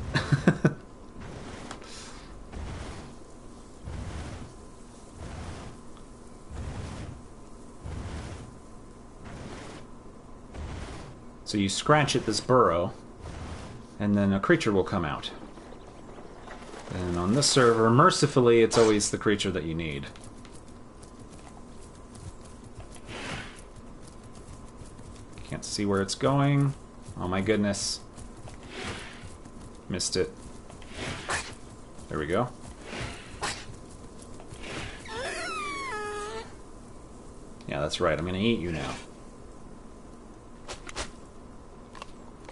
So you scratch at this burrow, and then a creature will come out. And on this server, mercifully, it's always the creature that you need. Can't see where it's going. Oh my goodness. Missed it. There we go. Yeah, that's right. I'm gonna eat you now.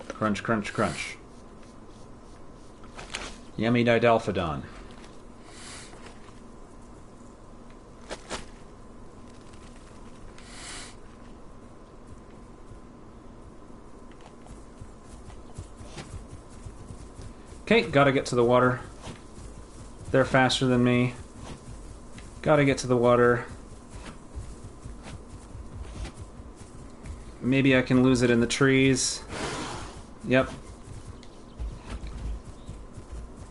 Crunch, crunch, crunch. Yummy Didalphodon. Okay, gotta get to the water. They're faster than me. Gotta get to the water. Maybe I can lose it in the trees. Yep.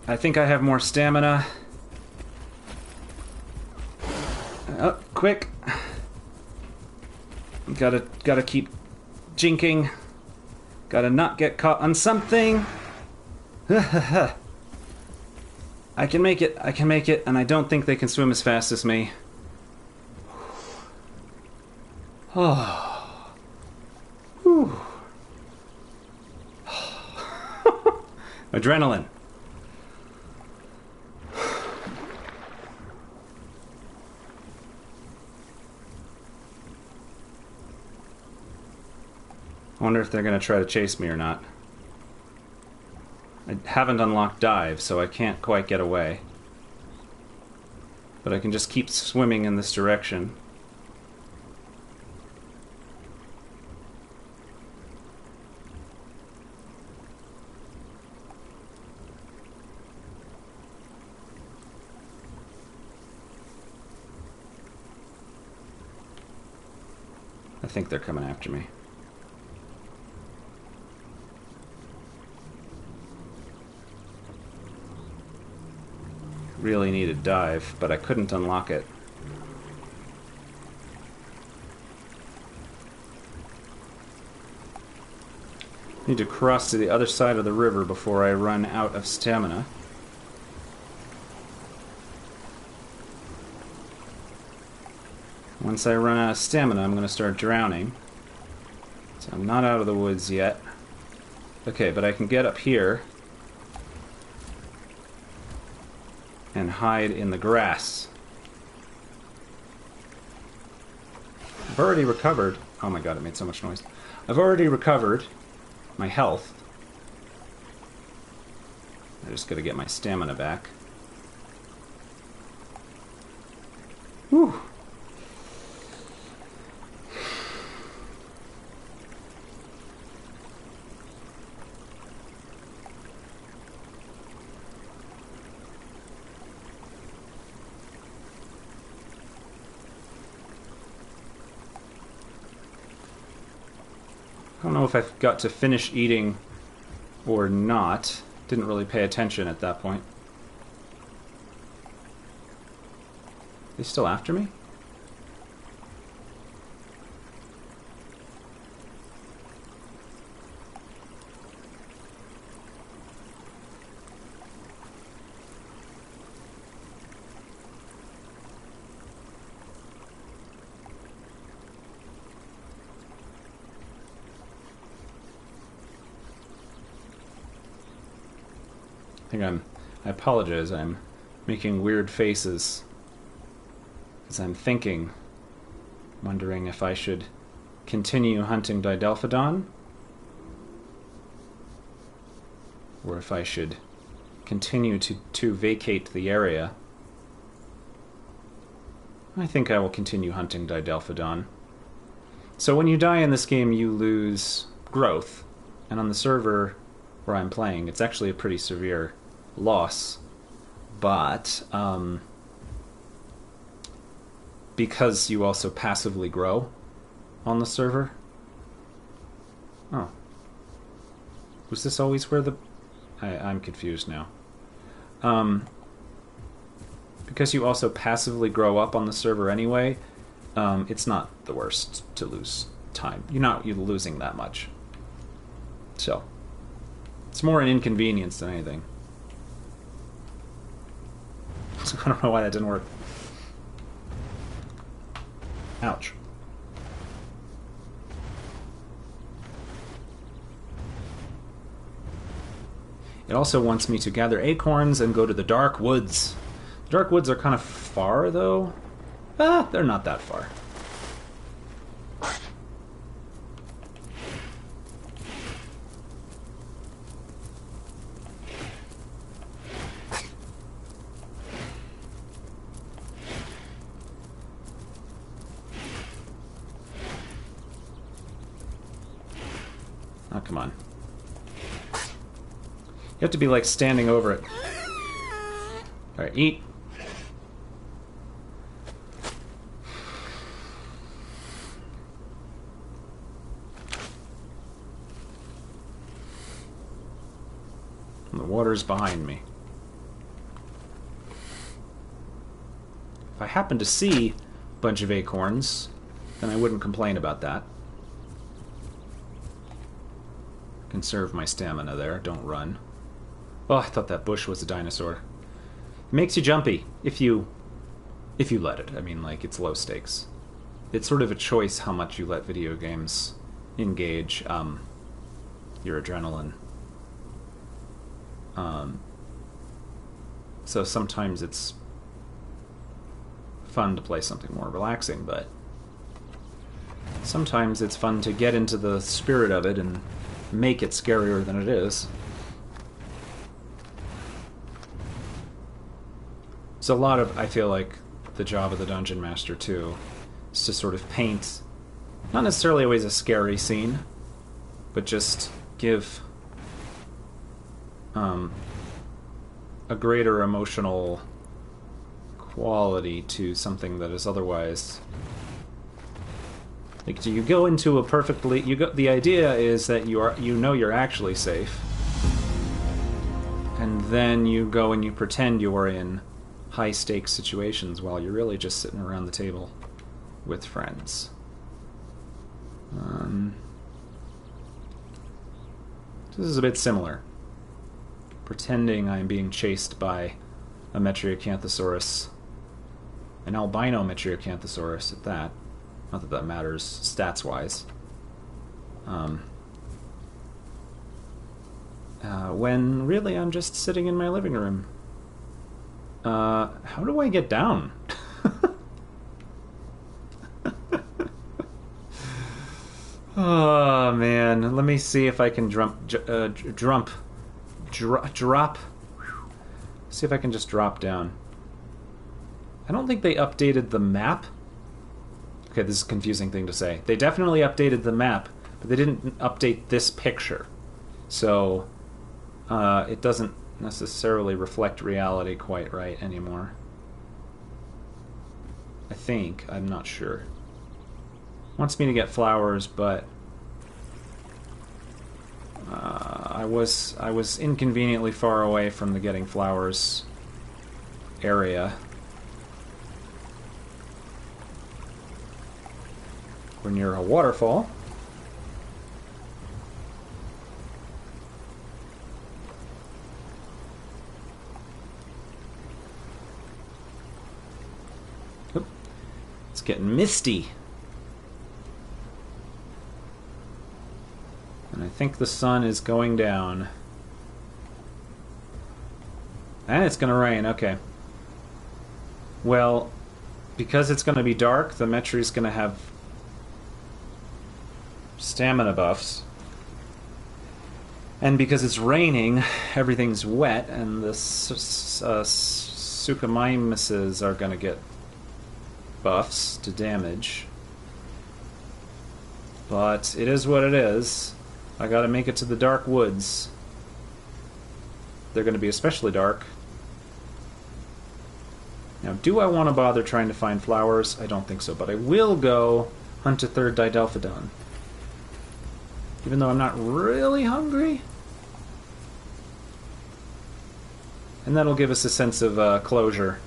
I think I have more stamina. Oh, quick. Gotta keep jinking. Gotta not get caught on something. I can make it, and I don't think they can swim as fast as me. Oh. Whew. Adrenaline. I wonder if they're going to try to chase me or not. I haven't unlocked dive, so I can't quite get away. But I can just keep swimming in this direction. I think they're coming after me. Really needed dive, but I couldn't unlock it. Need to cross to the other side of the river before I run out of stamina. Once I run out of stamina, I'm going to start drowning. So I'm not out of the woods yet. Okay, but I can get up here and hide in the grass. I've already recovered. Oh my god, it made so much noise. I've already recovered my health. I just gotta get my stamina back. Whew. I don't know if I got to finish eating or not. Didn't really pay attention at that point. They still after me? I apologize, I'm making weird faces as I'm thinking, wondering if I should continue hunting Didalphodon or if I should continue to vacate the area. I think I will continue hunting Didelphodon. So when you die in this game, you lose growth. And on the server where I'm playing, it's actually a pretty severe loss. But because you also passively grow on the server... Oh. Was this always where the... I'm confused now. Because you also passively grow up on the server anyway, it's not the worst to lose time. You're losing that much. So, it's more an inconvenience than anything. So I don't know why that didn't work. Ouch. It also wants me to gather acorns and go to the dark woods. The dark woods are kind of far, though. They're not that far. Oh, come on. You have to be, like, standing over it. Alright, eat. And the water's behind me. If I happen to see a bunch of acorns, then I wouldn't complain about that. Conserve my stamina there, don't run. Oh, I thought that bush was a dinosaur. It makes you jumpy, if you let it. I mean, like, it's low stakes. It's sort of a choice how much you let video games engage your adrenaline. So sometimes it's fun to play something more relaxing, but sometimes it's fun to get into the spirit of it and make it scarier than it is. So a lot of, I feel like, the job of the Dungeon Master, too, is to sort of paint, not necessarily always a scary scene, but just give a greater emotional quality to something that is otherwise... Like, do you go into a perfectly... the idea is that you know you're actually safe, and then you go and you pretend you're in high-stakes situations while you're really just sitting around the table with friends. This is a bit similar. Pretending I'm being chased by a Metriacanthosaurus. An albino Metriacanthosaurus at that. Not that that matters stats-wise. When really I'm just sitting in my living room. How do I get down? Oh man, let me see if I can drop. See if I can just drop down. I don't think they updated the map. Okay, this is a confusing thing to say. They definitely updated the map, but they didn't update this picture. So, it doesn't necessarily reflect reality quite right anymore. I think. I'm not sure. Wants me to get flowers, but I was inconveniently far away from the getting flowers area. We're near a waterfall. Oop. It's getting misty. And I think the sun is going down. And it's going to rain, okay. Well, because it's going to be dark, the Metri is going to have stamina buffs. And because it's raining, everything's wet, and the suchomimuses are going to get buffs to damage. But it is what it is. I gotta make it to the dark woods. They're going to be especially dark. Now, do I want to bother trying to find flowers? I don't think so, but I will go hunt a third Didelphodon. Even though I'm not really hungry. And that'll give us a sense of closure.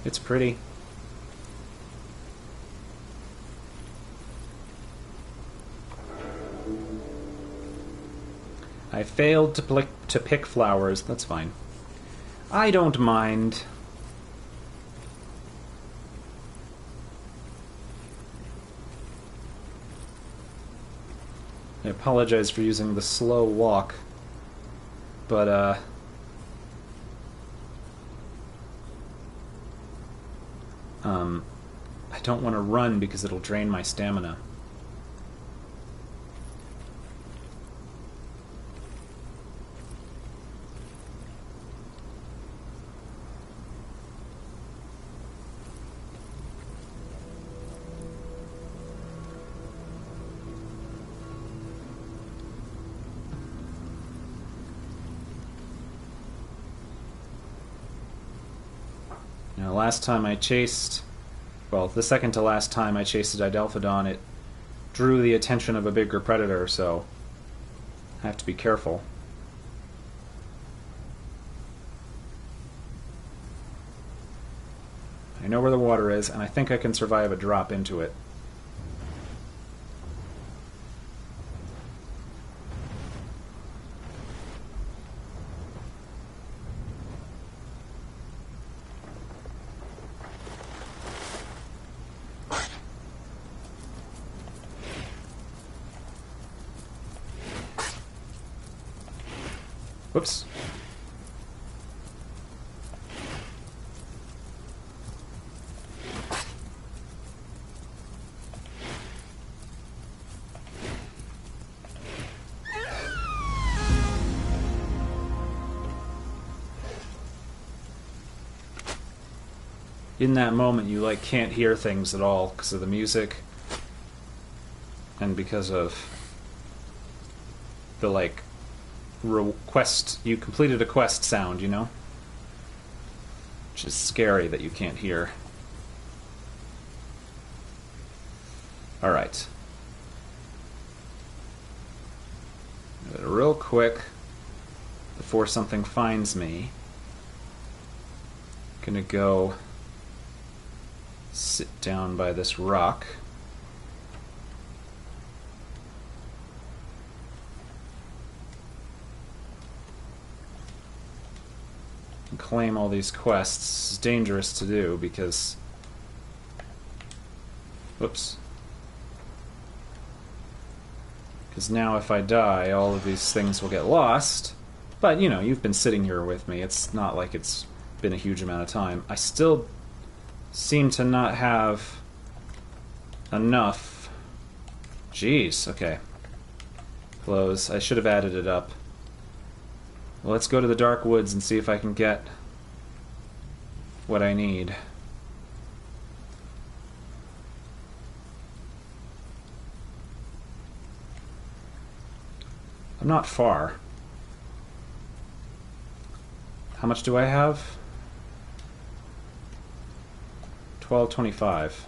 It's pretty. I failed to pick flowers. That's fine. I don't mind. I apologize for using the slow walk, but I don't want to run because it'll drain my stamina. Now, last time I chased... Well, the second to last time I chased a Didelphodon, it drew the attention of a bigger predator, so I have to be careful. I know where the water is, and I think I can survive a drop into it. Whoops. In that moment, you like can't hear things at all because of the music and because of the like quest. You completed a quest sound, you know, which is scary that you can't hear. All right, real quick before something finds me, I'm gonna go sit down by this rock. And claim all these quests. It's dangerous to do because... Whoops. Because now if I die, all of these things will get lost. But, you know, you've been sitting here with me. It's not like it's been a huge amount of time. I still seem to not have enough. Jeez, okay. Close. I should have added it up. Well, let's go to the dark woods and see if I can get what I need. I'm not far. How much do I have? 1225,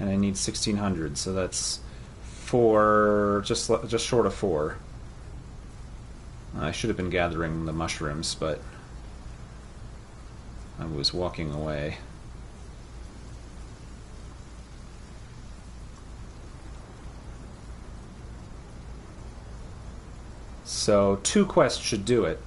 and I need 1600, so that's 4, just short of 4. I should have been gathering the mushrooms, but I was walking away. So 2 quests should do it.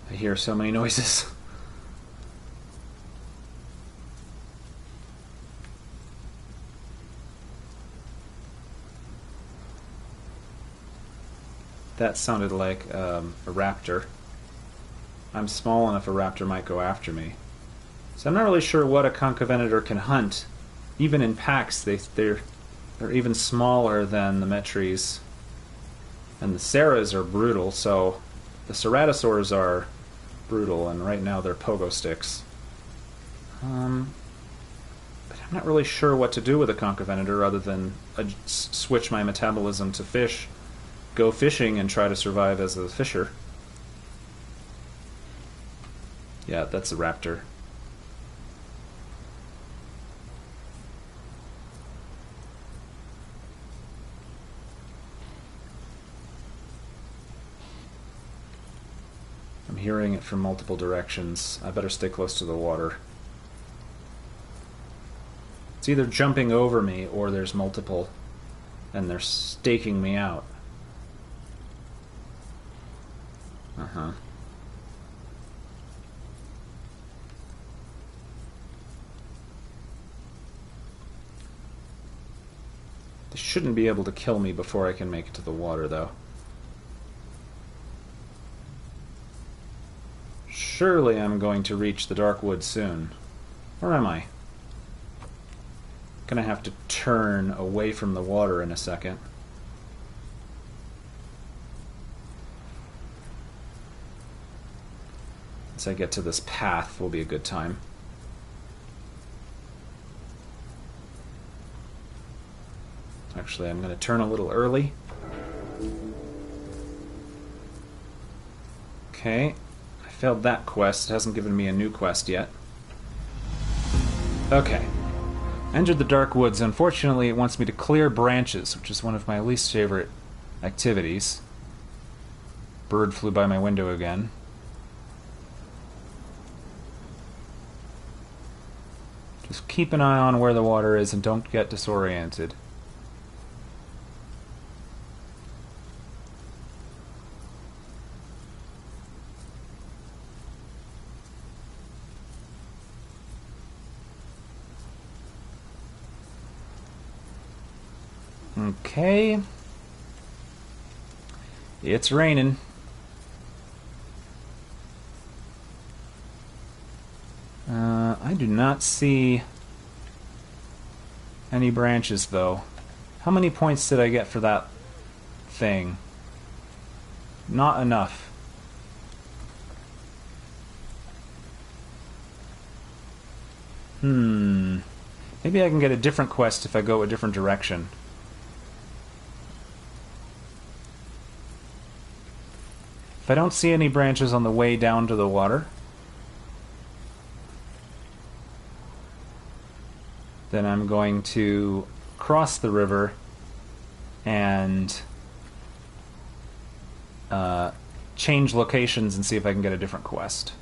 I hear so many noises. That sounded like a raptor. I'm small enough a raptor might go after me. So I'm not really sure what a Concavenator can hunt. Even in packs, they're even smaller than the Metries. And the Ceras are brutal, so the Ceratosaurs are brutal, and right now they're pogo sticks. But I'm not really sure what to do with a Concavenator other than switch my metabolism to fish, go fishing, and try to survive as a fisher. Yeah, that's a raptor. I'm hearing it from multiple directions. I better stay close to the water. It's either jumping over me or there's multiple, and they're staking me out. Uh-huh. They shouldn't be able to kill me before I can make it to the water, though. Surely I'm going to reach the dark wood soon. Or am I? Gonna have to turn away from the water in a second. Once I get to this path will be a good time. Actually, I'm going to turn a little early. Okay. I failed that quest. It hasn't given me a new quest yet. Okay. Entered the dark woods. Unfortunately, it wants me to clear branches, which is one of my least favorite activities. Bird flew by my window again. Just keep an eye on where the water is and don't get disoriented. Okay. It's raining. I do not see any branches, though. How many points did I get for that thing? Not enough. Maybe I can get a different quest if I go a different direction. If I don't see any branches on the way down to the water, then I'm going to cross the river and change locations and see if I can get a different quest.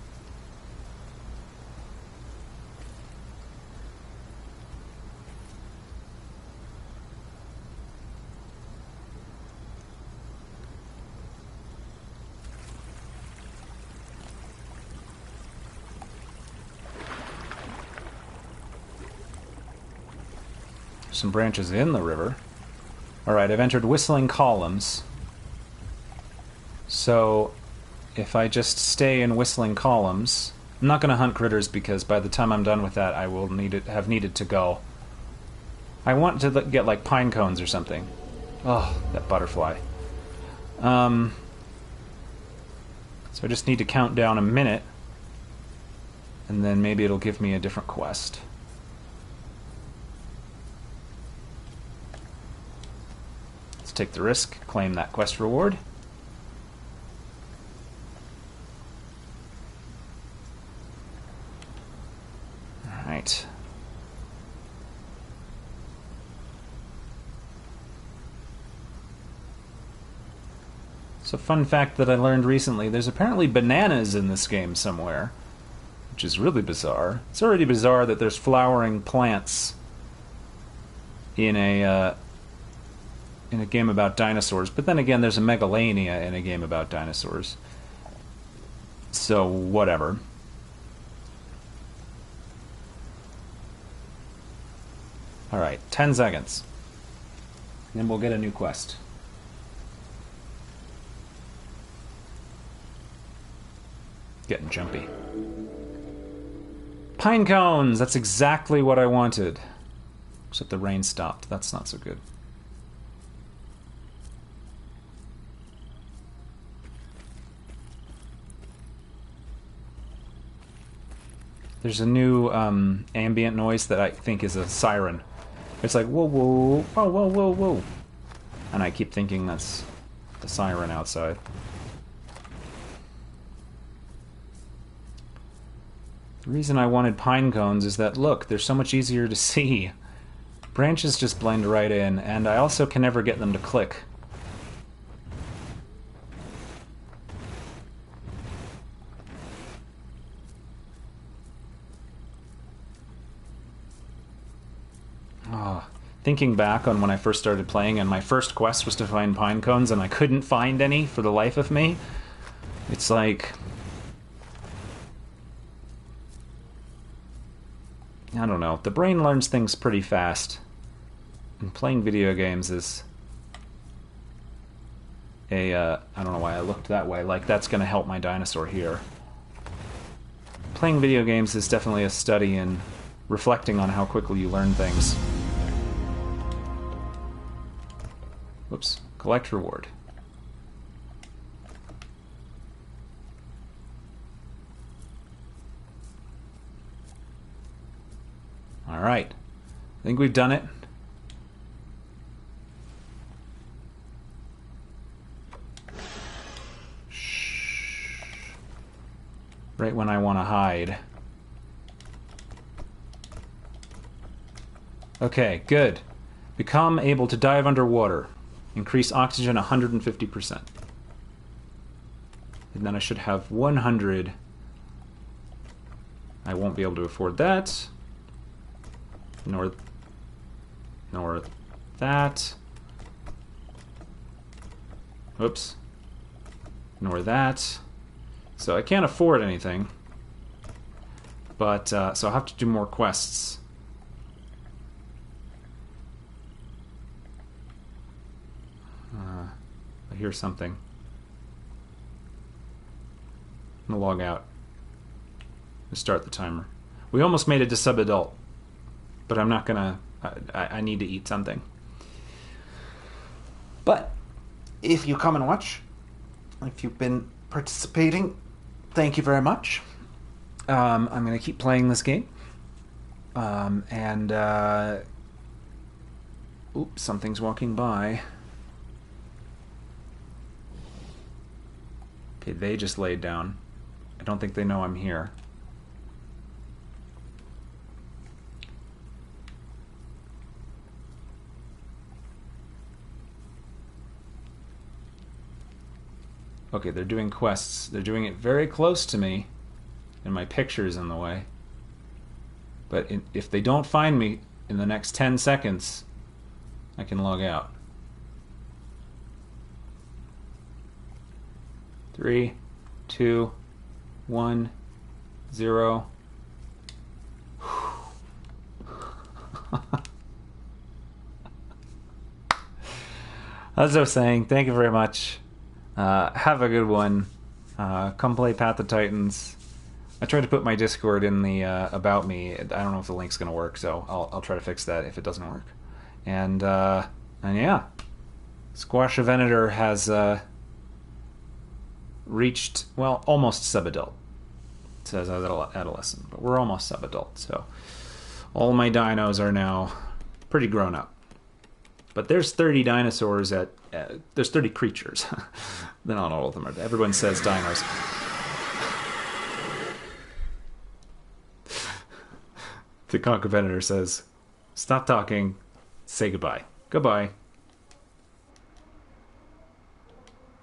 Some branches in the river. Alright, I've entered Whistling Columns. So, if I just stay in Whistling Columns... I'm not going to hunt critters because by the time I'm done with that I will have needed to go. I want to get like pine cones or something. Oh, that butterfly. So I just need to count down a minute and then maybe it'll give me a different quest. Take the risk, claim that quest reward. Alright. So, fun fact that I learned recently, there's apparently bananas in this game somewhere, which is really bizarre. It's already bizarre that there's flowering plants in a game about dinosaurs, but then again there's a megalania in a game about dinosaurs. So, whatever. Alright, 10 seconds. Then we'll get a new quest. Getting jumpy. Pine cones! That's exactly what I wanted. Except the rain stopped. That's not so good. There's a new ambient noise that I think is a siren. It's like, whoa, whoa, whoa, whoa, whoa, whoa. And I keep thinking that's the siren outside. The reason I wanted pine cones is that, look, they're so much easier to see. Branches just blend right in, and I also can never get them to click. Thinking back on when I first started playing and my first quest was to find pine cones and I couldn't find any for the life of me, it's like... I don't know. The brain learns things pretty fast. And playing video games is a... I don't know why I looked that way. Like, that's going to help my dinosaur here. Playing video games is definitely a study in reflecting on how quickly you learn things. Whoops. Collect reward. Alright. I think we've done it. Shh. Right when I want to hide. Okay, good. Become able to dive underwater. Increase oxygen 150%. And then I should have 100. I won't be able to afford that. Nor that. Oops. Nor that. So I can't afford anything. But, so I'll have to do more quests. I hear something. I'm gonna log out. Let's start the timer. We almost made it to sub-adult, but I'm not gonna... I need to eat something. But if you come and watch, if you've been participating, thank you very much. I'm gonna keep playing this game. Oops, something's walking by. Okay, they just laid down. I don't think they know I'm here. Okay, they're doing quests. They're doing it very close to me, and my picture's in the way. But if they don't find me in the next 10 seconds, I can log out. 3, 2, 1, 0. As I was saying, thank you very much. Have a good one. Come play Path of Titans. I tried to put my Discord in the About Me. I don't know if the link's going to work, so I'll try to fix that if it doesn't work. And yeah. Squashavenator has... reached, well, almost sub-adult. It says adolescent, but we're almost sub-adult, so all my dinos are now pretty grown up. But there's 30 dinosaurs there's 30 creatures. They're not all of them are. Everyone says dinos. The Concavenator says, stop talking, say goodbye. Goodbye.